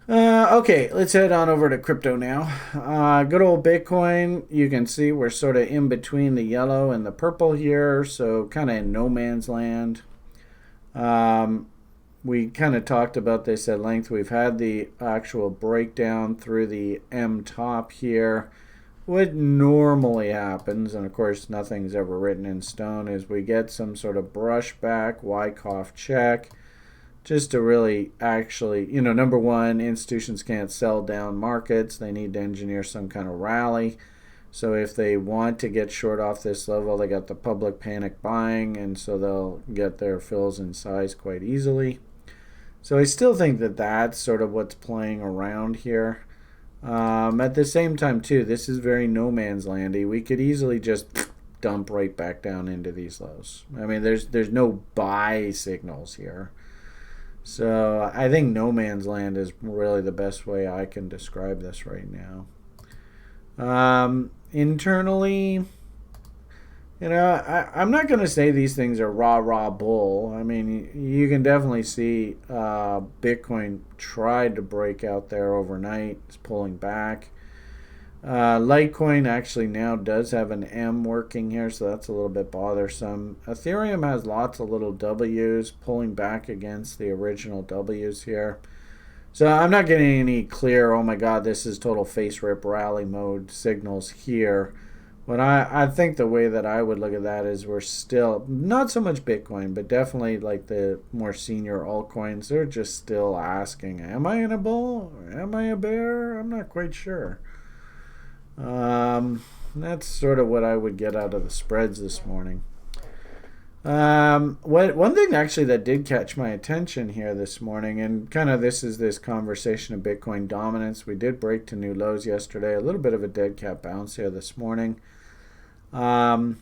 Okay, let's head on over to crypto now. Good old Bitcoin. You can see we're sort of in between the yellow and the purple here, so kind of in no man's land. We kind of talked about this at length. We've had the actual breakdown through the M top here. What normally happens, and of course nothing's ever written in stone, is we get some sort of brushback, Wyckoff check, just to really actually, number one, institutions can't sell down markets. They need to engineer some kind of rally. So if they want to get short off this level, they got the public panic buying, and so they'll get their fills in size quite easily. So I still think that that's sort of what's playing around here. At the same time, too, this is very no man's landy. We could easily just dump right back down into these lows. I mean, there's no buy signals here. So I think no man's land is really the best way I can describe this right now. Internally, I'm not going to say these things are rah bull. I mean, you can definitely see Bitcoin tried to break out there overnight. It's pulling back. Litecoin actually now does have an M working here, so that's a little bit bothersome. Ethereum has lots of little W's pulling back against the original W's here. So I'm not getting any clear, oh my god, this is total face rip rally mode signals here. But I think the way that I would look at that is we're still, not so much Bitcoin, but definitely like the more senior altcoins, they're just still asking, am I in a bull? Am I a bear? I'm not quite sure. That's sort of what I would get out of the spreads this morning. One thing actually that did catch my attention here this morning, and kind of this is this conversation of Bitcoin dominance. We did break to new lows yesterday, a little bit of a dead cat bounce here this morning. You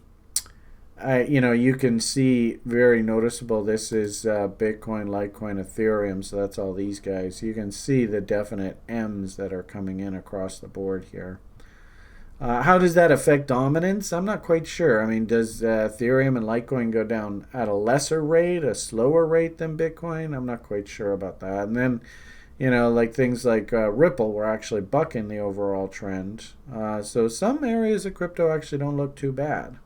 can see very noticeable. This is Bitcoin, Litecoin, Ethereum, so that's all these guys. You can see the definite M's that are coming in across the board here. How does that affect dominance? I'm not quite sure. I mean, does Ethereum and Litecoin go down at a lesser rate, a slower rate than Bitcoin? I'm not quite sure about that. And then, like things like Ripple were actually bucking the overall trend. So some areas of crypto actually don't look too bad.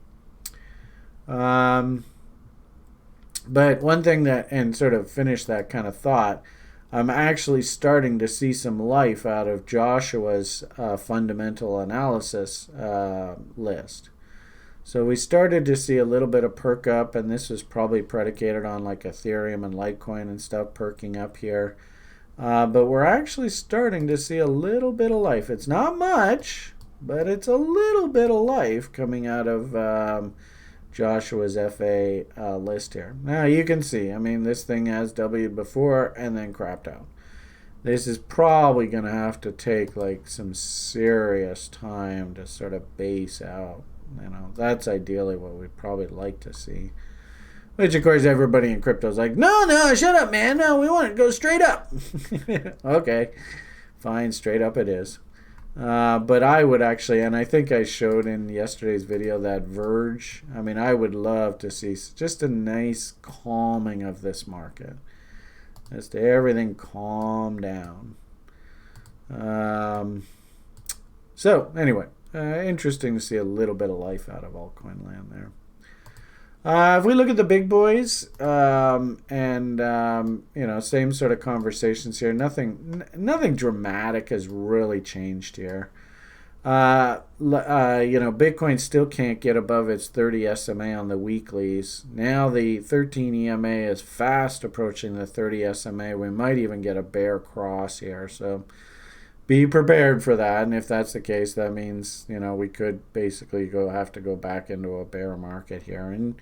But one thing that, and sort of finish that kind of thought, I'm actually starting to see some life out of Joshua's fundamental analysis list. So we started to see a little bit of perk up, and this was probably predicated on like Ethereum and Litecoin and stuff perking up here. But we're actually starting to see a little bit of life. It's not much, but it's a little bit of life coming out of Joshua's FA list here. Now you can see, I mean, this thing has W'd before and then crapped out. This is probably going to have to take like some serious time to sort of base out. That's ideally what we'd probably like to see. Which, of course, everybody in crypto is like, no, shut up, man. No, we want it to go straight up. Okay, fine, straight up it is. But I would actually, and I think I showed in yesterday's video that Verge. I mean, I would love to see just a nice calming of this market. Just everything calm down. So anyway, interesting to see a little bit of life out of altcoin land there. If we look at the big boys, same sort of conversations here. Nothing dramatic has really changed here. Bitcoin still can't get above its 30 SMA on the weeklies. Now the 13 EMA is fast approaching the 30 SMA. We might even get a bear cross here. So be prepared for that. And if that's the case, that means, we could basically have to go back into a bear market here. And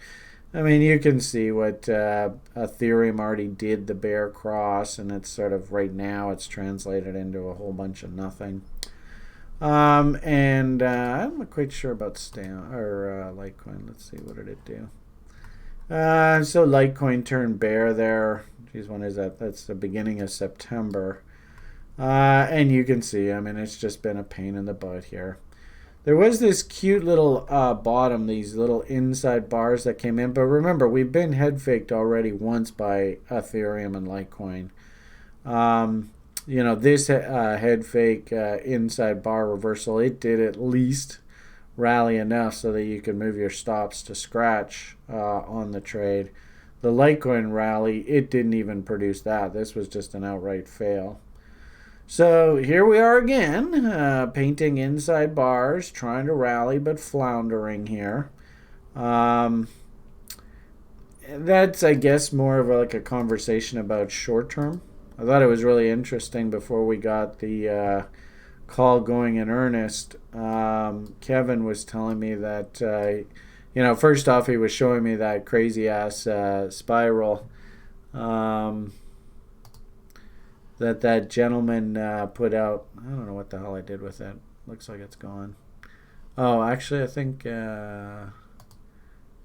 I mean, you can see what Ethereum already did, the bear cross, and it's sort of right now it's translated into a whole bunch of nothing. I'm not quite sure about Litecoin. Let's see, what did it do? So Litecoin turned bear there. Geez, when is that? That's the beginning of September. And you can see, I mean, it's just been a pain in the butt here. There was this cute little bottom, these little inside bars that came in. But remember, we've been head faked already once by Ethereum and Litecoin. This head fake inside bar reversal, it did at least rally enough so that you could move your stops to scratch on the trade. The Litecoin rally, it didn't even produce that. This was just an outright fail. So here we are again, painting inside bars, trying to rally but floundering here. That's, I guess, more of like a conversation about short term. I thought it was really interesting before we got the call going in earnest. Kevin was telling me that, first off, he was showing me that crazy ass spiral that gentleman put out. I don't know what the hell I did with it. Looks like it's gone. Oh, actually, I think it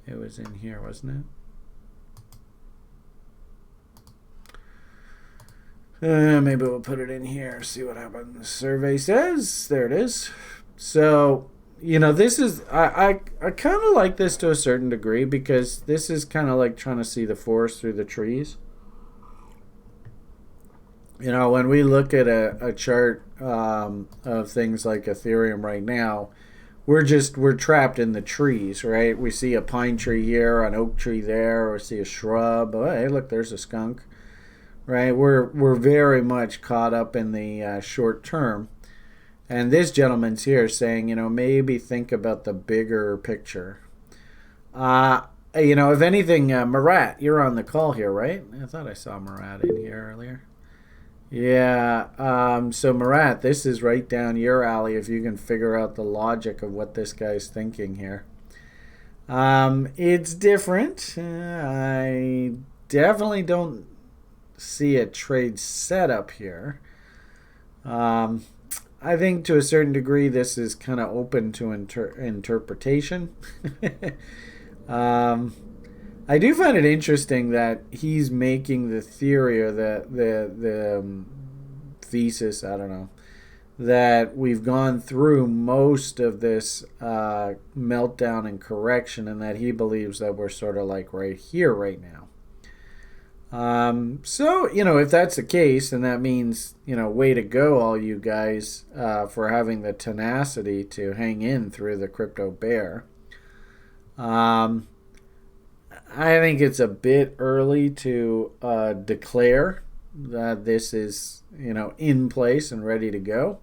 was in here, wasn't it? Maybe we'll put it in here, see what happens. The survey says, there it is. So, this is, I kind of like this to a certain degree, because this is kind of like trying to see the forest through the trees. When we look at a chart of things like Ethereum right now, we're trapped in the trees, right? We see a pine tree here, an oak tree there, or see a shrub. Oh, hey, look, there's a skunk, right? We're very much caught up in the short term. And this gentleman's here saying, maybe think about the bigger picture. If anything, Murat, you're on the call here, right? I thought I saw Murat in here earlier. Yeah, so Murat, this is right down your alley if you can figure out the logic of what this guy's thinking here. It's different. I definitely don't see a trade setup here. I think to a certain degree this is kind of open to interpretation. I do find it interesting that he's making the theory or the thesis, I don't know, that we've gone through most of this meltdown and correction, and that he believes that we're sort of like right here right now. So, if that's the case, then that means, way to go, all you guys, for having the tenacity to hang in through the crypto bear. I think it's a bit early to declare that this is, in place and ready to go.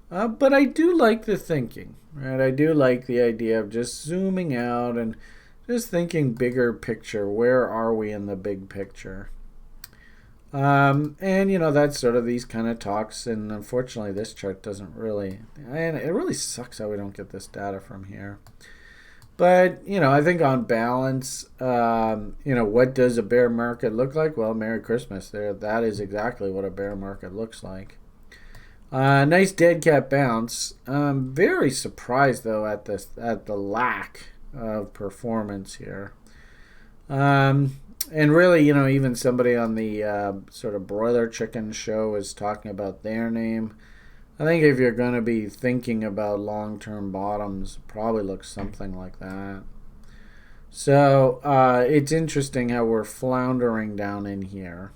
But I do like the thinking, right? I do like the idea of just zooming out and just thinking bigger picture. Where are we in the big picture? That's sort of these kind of talks. And unfortunately, this chart doesn't really, and it really sucks how we don't get this data from here. But, I think on balance, what does a bear market look like? Well, Merry Christmas there. That is exactly what a bear market looks like. Nice dead cat bounce. Very surprised, though, at the lack of performance here. And really, even somebody on the sort of broiler chicken show is talking about their name. I think if you're going to be thinking about long-term bottoms, it probably looks something like that. So it's interesting how we're floundering down in here.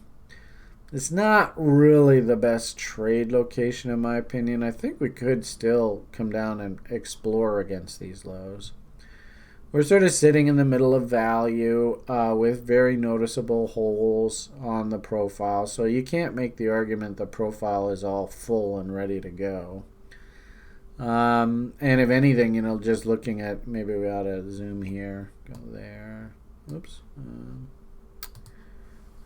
It's not really the best trade location in my opinion. I think we could still come down and explore against these lows. We're sort of sitting in the middle of value with very noticeable holes on the profile. So you can't make the argument the profile is all full and ready to go. And if anything, just looking at, maybe we ought to zoom here, go there. Oops. And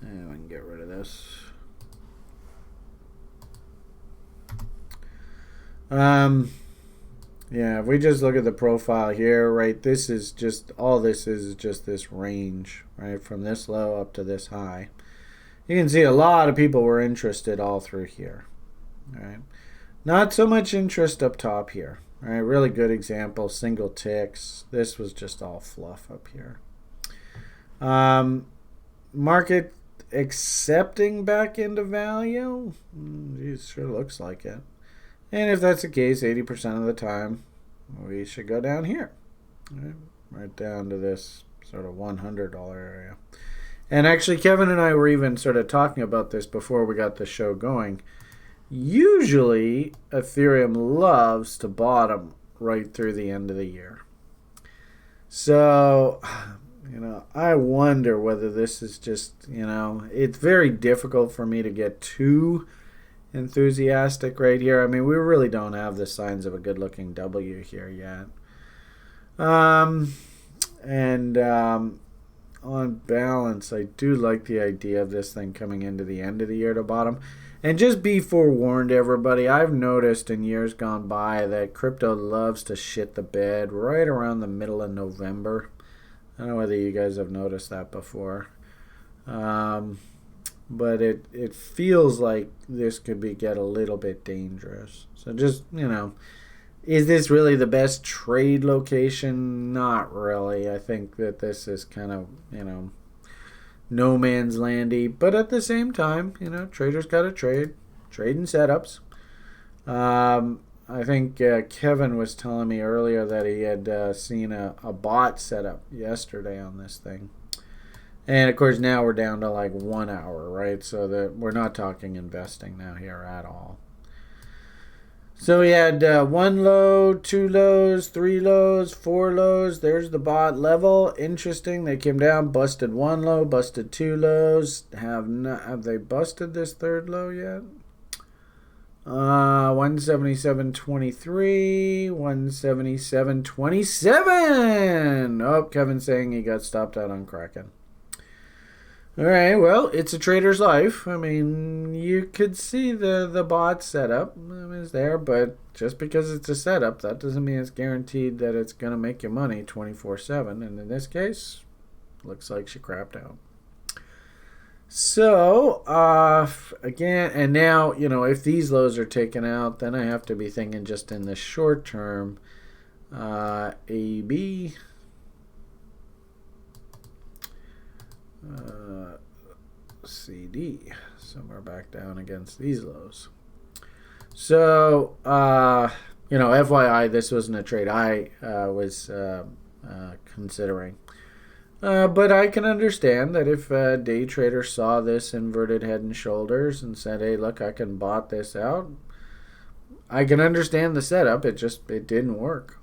I can get rid of this. Yeah, if we just look at the profile here, right, this is just this range, right, from this low up to this high. You can see a lot of people were interested all through here, right? Not so much interest up top here, right? Really good example, single ticks. This was just all fluff up here. Market accepting back into value? Geez, sure looks like it. And if that's the case, 80% of the time, we should go down here, right down to this sort of $100 area. And actually, Kevin and I were even sort of talking about this before we got the show going. Usually, Ethereum loves to bottom right through the end of the year. So, I wonder whether this is just, it's very difficult for me to get too enthusiastic right here. I mean, we really don't have the signs of a good-looking W here yet. On balance, I do like the idea of this thing coming into the end of the year to bottom. And just be forewarned, everybody, I've noticed in years gone by that crypto loves to shit the bed right around the middle of November. I don't know whether you guys have noticed that before. But it feels like this could get a little bit dangerous. So just, is this really the best trade location? Not really. I think that this is kind of, no man's landy. But at the same time, traders got to trade and setups. I think Kevin was telling me earlier that he had seen a bot setup yesterday on this thing. And of course now we're down to like 1 hour, right? So that we're not talking investing now here at all. So we had 1 low, 2 lows, 3 lows, 4 lows. There's the bot level. Interesting. They came down, busted 1 low, busted 2 lows. Have they busted this 3rd low yet? 177.23, 177.27. Oh, Kevin's saying he got stopped out on Kraken. All right, well, it's a trader's life. I mean, you could see the bot setup is there, but just because it's a setup, that doesn't mean it's guaranteed that it's going to make you money 24/7. And in this case, looks like she crapped out. So, again, and now, if these lows are taken out, then I have to be thinking just in the short term, AB, CD, somewhere back down against these lows. So, FYI, this wasn't a trade I was considering. But I can understand that if a day trader saw this inverted head and shoulders and said, hey, look, I can bot this out, I can understand the setup. It didn't work.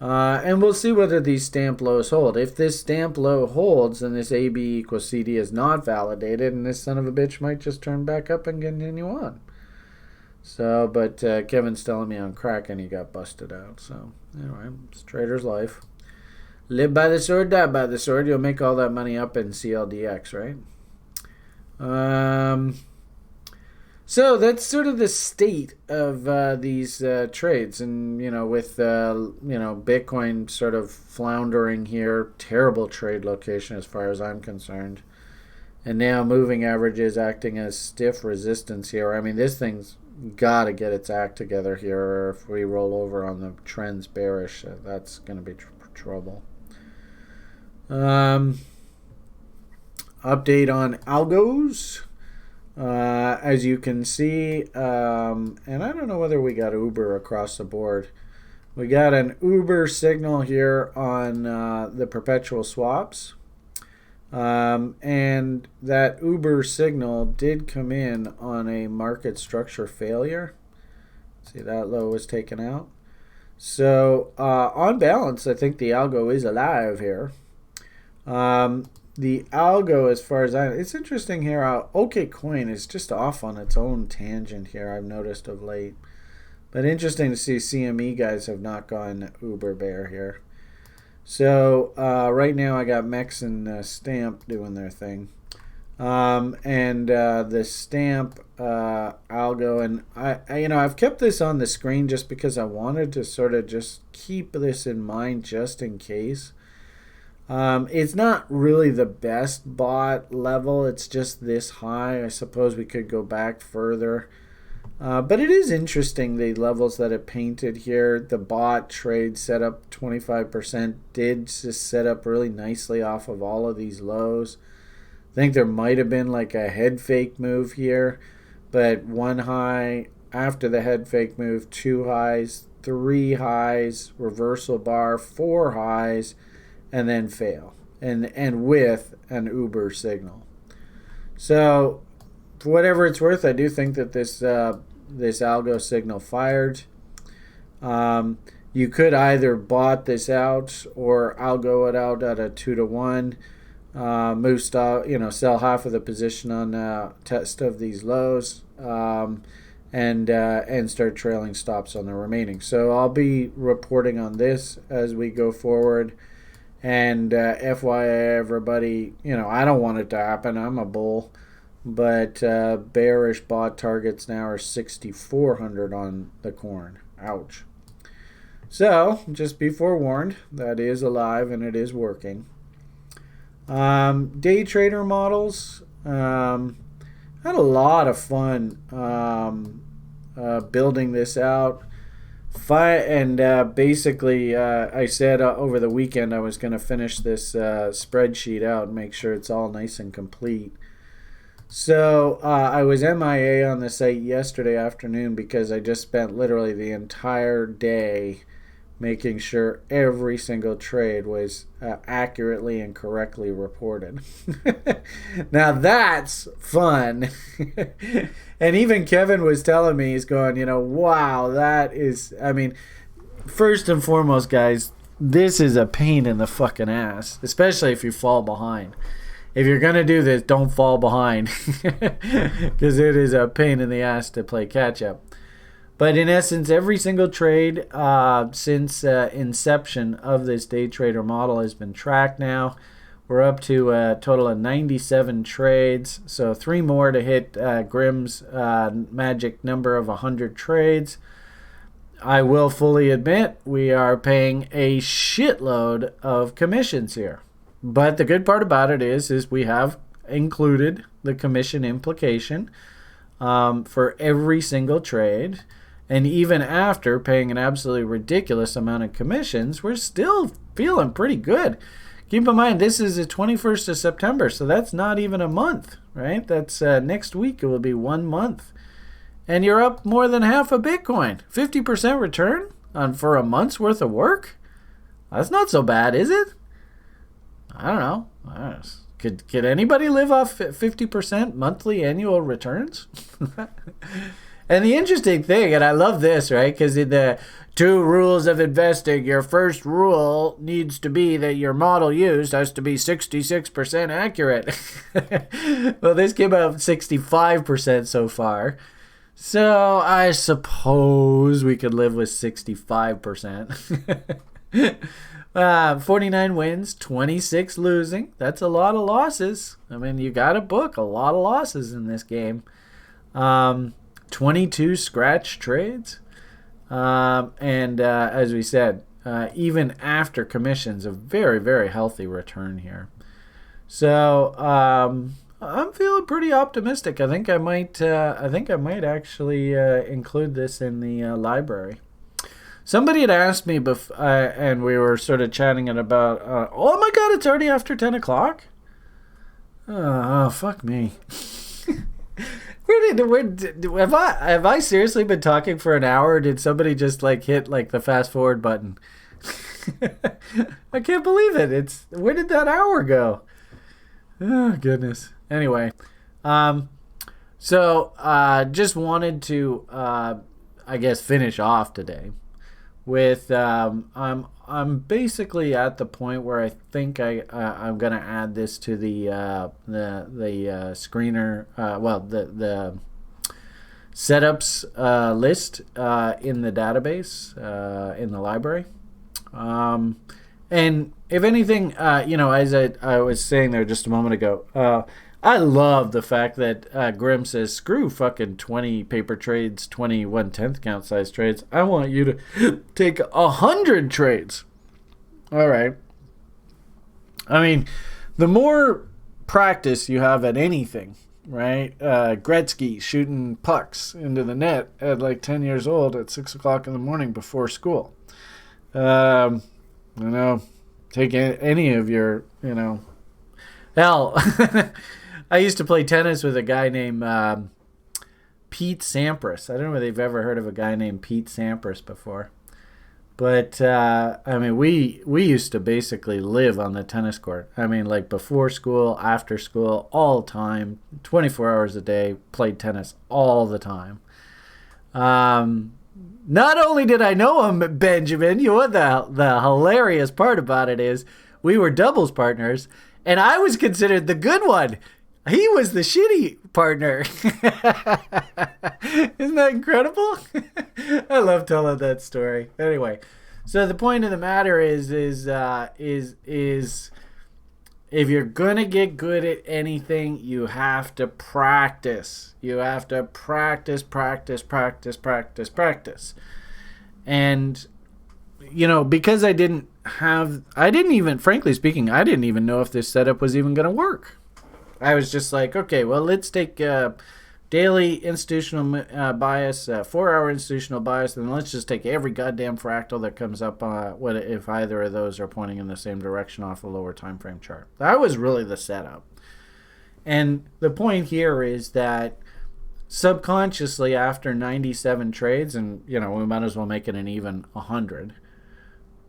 And we'll see whether these stamp lows hold. If this stamp low holds, then this AB equals CD is not validated, and this son of a bitch might just turn back up and continue on. So, but Kevin's telling me on Kraken he got busted out. So, anyway, it's trader's life. Live by the sword, die by the sword. You'll make all that money up in CLDX, right? So that's sort of the state of these trades, and with Bitcoin sort of floundering here, terrible trade location as far as I'm concerned, and now moving averages acting as stiff resistance here. I mean, this thing's got to get its act together here, or if we roll over on the trends bearish, that's going to be trouble. Update on algos. as you can see, and I don't know whether we got Uber across the board. We got an Uber signal here on the perpetual swaps. And that Uber signal did come in on a market structure failure. See, that low was taken out. So on balance, I think the algo is alive here. The algo, as far as it's interesting here how OKCoin is just off on its own tangent here, I've noticed of late. But interesting to see CME guys have not gone Uber bear here. So right now I got Mex and Stamp doing their thing. And the Stamp algo, and I've kept this on the screen just because I wanted to sort of just keep this in mind just in case. It's not really the best bought level. It's just this high. I suppose we could go back further. But it is interesting, the levels that it painted here. The bot trade set up 25% did just set up really nicely off of all of these lows. I think there might have been like a head fake move here, but one high after the head fake move, two highs, three highs, reversal bar, four highs, and then fail, and with an Uber signal. So for whatever it's worth, I do think that this algo signal fired. You could either bot this out or algo it out at a 2-to-1. Move stop, sell half of the position on test of these lows, and start trailing stops on the remaining. So I'll be reporting on this as we go forward. And FYI, everybody, I don't want it to happen. I'm a bull. But bearish bot targets now are 6,400 on the corn. Ouch. So, just be forewarned, that is alive and it is working. Day trader models. Had a lot of fun building this out. Basically, I said over the weekend I was going to finish this spreadsheet out and make sure it's all nice and complete. So I was MIA on the site yesterday afternoon because I just spent literally the entire day making sure every single trade was accurately and correctly reported. Now that's fun. And even Kevin was telling me, he's going, wow, that is, first and foremost, guys, this is a pain in the fucking ass, especially if you fall behind. If you're going to do this, don't fall behind because it is a pain in the ass to play catch up. But in essence, every single trade since inception of this day trader model has been tracked now. We're up to a total of 97 trades. So 3 more to hit Grimm's magic number of 100 trades. I will fully admit we are paying a shitload of commissions here. But the good part about it is we have included the commission implication for every single trade. And even after paying an absolutely ridiculous amount of commissions, we're still feeling pretty good. Keep in mind, this is the 21st of September, so that's not even a month, right? That's next week, it will be 1 month. And you're up more than half a Bitcoin. 50% return for a month's worth of work? That's not so bad, is it? I don't know. Could anybody live off 50% monthly annual returns? And the interesting thing, and I love this, right? Because in the 2 rules of investing, your first rule needs to be that your model used has to be 66% accurate. Well, this came out 65% so far. So I suppose we could live with 65%. 49 wins, 26 losing. That's a lot of losses. You got to book a lot of losses in this game. 22 scratch trades. And as we said, even after commissions, a very, very healthy return here. So I'm feeling pretty optimistic. I think I might actually include this in the library. Somebody had asked me, and we were sort of chatting about, oh my God, it's already after 10 o'clock? Oh, fuck me. Have I seriously been talking for an hour? Or did somebody just like hit like the fast forward button? I can't believe it. Where did that hour go? Oh goodness. Anyway, just wanted to I guess finish off today with I'm basically at the point where I think I'm gonna add this to the screener the setups list in the database in the library. And if anything, as I was saying there just a moment ago, I love the fact that Grim says, screw fucking 20 paper trades, 20 1/10 count size trades. I want you to take 100 trades. All right. I mean, the more practice you have at anything, right? Gretzky shooting pucks into the net at like 10 years old at 6 o'clock in the morning before school. Take any of your, hell, I used to play tennis with a guy named Pete Sampras. I don't know if they've ever heard of a guy named Pete Sampras before. But, we used to basically live on the tennis court. I mean, like before school, after school, all the time, 24 hours a day, played tennis all the time. Not only did I know him, Benjamin, the hilarious part about it is we were doubles partners, and I was considered the good one. He was the shitty partner. Isn't that incredible? I love telling that story. Anyway, so the point of the matter is if you're gonna get good at anything, you have to practice. You have to practice. And because I didn't even know if this setup was even gonna work. I was just like, okay, well, let's take daily institutional bias, 4-hour institutional bias, and let's just take every goddamn fractal that comes up if either of those are pointing in the same direction off a lower time frame chart. That was really the setup. And the point here is that subconsciously after 97 trades, and we might as well make it an even 100,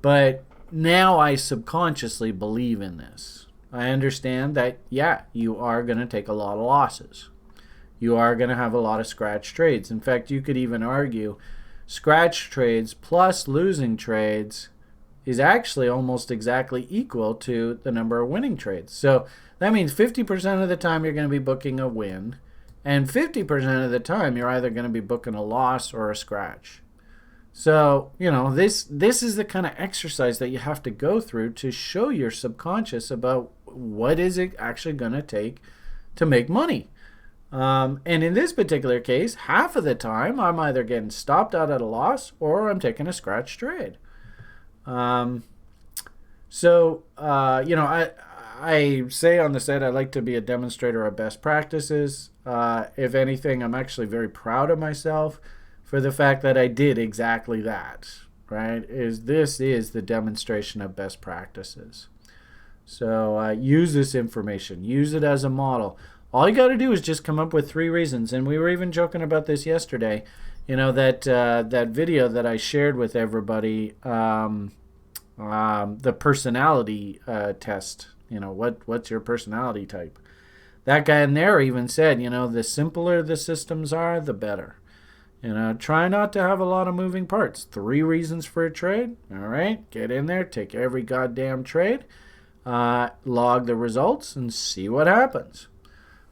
but now I subconsciously believe in this. I understand that, you are going to take a lot of losses. You are going to have a lot of scratch trades. In fact, you could even argue scratch trades plus losing trades is actually almost exactly equal to the number of winning trades. So that means 50% of the time you're going to be booking a win, and 50% of the time you're either going to be booking a loss or a scratch. So, this is the kind of exercise that you have to go through to show your subconscious about what is it actually going to take to make money. And in this particular case, half of the time I'm either getting stopped out at a loss or I'm taking a scratch trade. I say on the site I like to be a demonstrator of best practices. If anything, I'm actually very proud of myself for the fact that I did exactly that, right? This is the demonstration of best practices. So use this information. Use it as a model. All you got to do is just come up with 3 reasons. And we were even joking about this yesterday. That video that I shared with everybody, the personality test. What's your personality type? That guy in there even said, the simpler the systems are, the better. Try not to have a lot of moving parts. 3 reasons for a trade. All right, get in there, take every goddamn trade, log the results, and see what happens.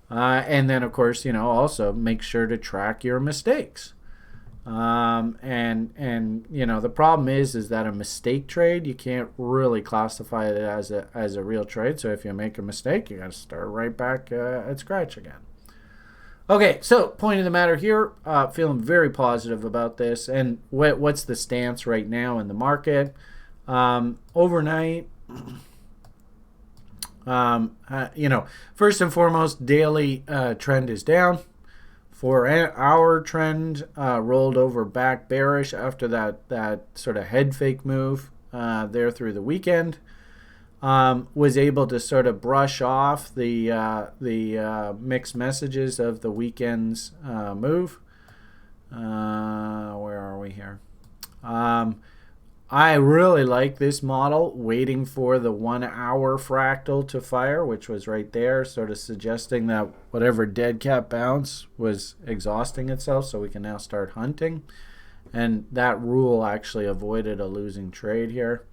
And then, of course, also make sure to track your mistakes. The problem is that a mistake trade, you can't really classify it as a real trade. So if you make a mistake, you got to start right back at scratch again. Okay, so point of the matter here, feeling very positive about this. And what's the stance right now in the market? Overnight, first and foremost, daily trend is down. 4-hour trend rolled over back bearish after that sort of head fake move there through the weekend. was able to sort of brush off the mixed messages of the weekend's move. Where are we here? I really like this model, waiting for the 1 hour fractal to fire, which was right there, sort of suggesting that whatever dead cat bounce was exhausting itself, so we can now start hunting. And that rule actually avoided a losing trade here.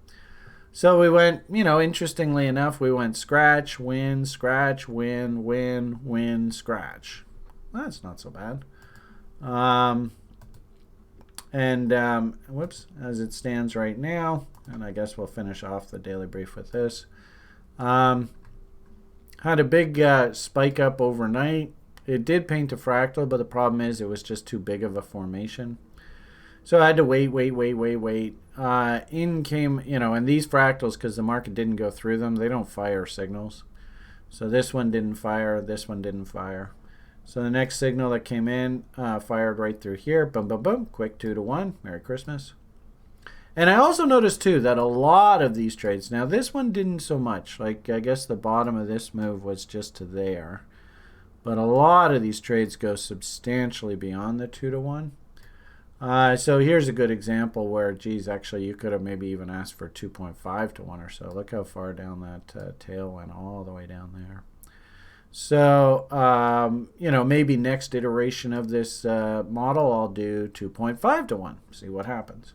So we went, interestingly enough, we went scratch, win, scratch, win, win, win, scratch. That's not so bad. Whoops, as it stands right now, and I guess we'll finish off the daily brief with this. Had a big spike up overnight. It did paint a fractal, but the problem is it was just too big of a formation. So I had to wait. In came, and these fractals, because the market didn't go through them, they don't fire signals. So this one didn't fire, this one didn't fire. So the next signal that came in fired right through here. Boom, boom, boom. Quick 2-to-1. Merry Christmas. And I also noticed, too, that a lot of these trades, now this one didn't so much. Like, I guess the bottom of this move was just to there. But a lot of these trades go substantially beyond the 2-to-1. So here's a good example where, geez, actually you could have maybe even asked for 2.5-to-1 or so. Look how far down that tail went, all the way down there. So, maybe next iteration of this model, I'll do 2.5-to-1. See what happens.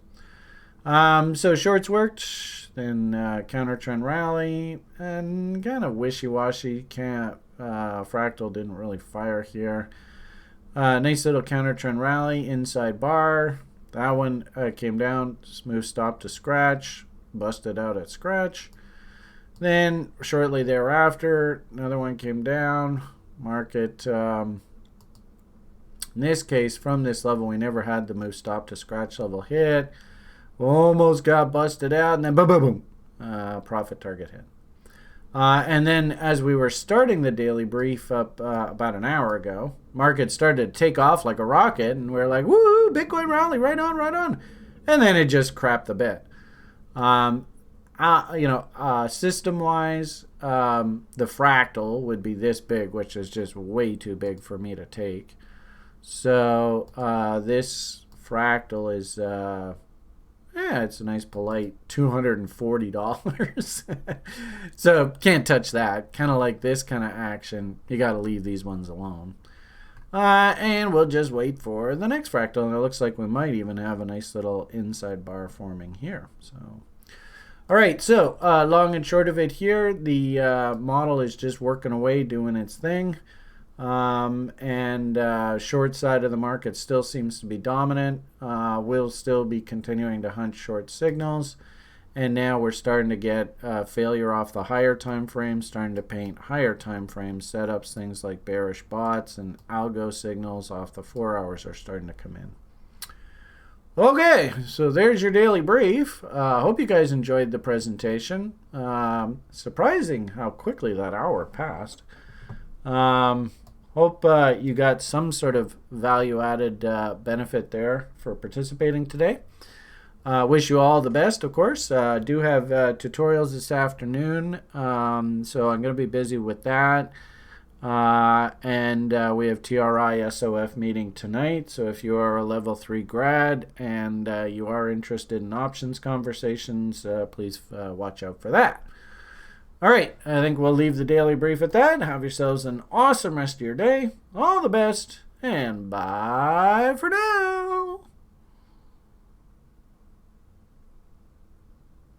So shorts worked, then counter trend rally, and kind of wishy-washy. Fractal didn't really fire here. Nice little counter trend rally, inside bar. That one came down, smooth stop to scratch, busted out at scratch. Then shortly thereafter, another one came down. Market, in this case, from this level, we never had the move stop to scratch level hit. Almost got busted out, and then boom, boom, boom. Profit target hit. And then as we were starting the daily brief up about an hour ago, market started to take off like a rocket, and we're like, woo, Bitcoin rally, right on, right on. And then it just crapped the bed. System-wise, the fractal would be this big, which is just way too big for me to take. So this fractal is, it's a nice polite $240. So can't touch that. Kind of like this kind of action, you got to leave these ones alone. And we'll just wait for the next fractal, and it looks like we might even have a nice little inside bar forming here. So. All right, so long and short of it here, the model is just working away, doing its thing. Short side of the market still seems to be dominant. We'll still be continuing to hunt short signals. And now we're starting to get failure off the higher time frames, starting to paint higher time frame setups. Things like bearish bots and algo signals off the 4 hours are starting to come in. Okay, so there's your daily brief. Hope you guys enjoyed the presentation. Surprising how quickly that hour passed. Hope you got some sort of value-added benefit there for participating today. Wish you all the best, of course. Do have tutorials this afternoon, so I'm going to be busy with that. We have TRI SOF meeting tonight, so if you are a level 3 grad and you are interested in options conversations, please watch out for that. All right, I think we'll leave the daily brief at that. Have yourselves an awesome rest of your day. All the best, and bye for now.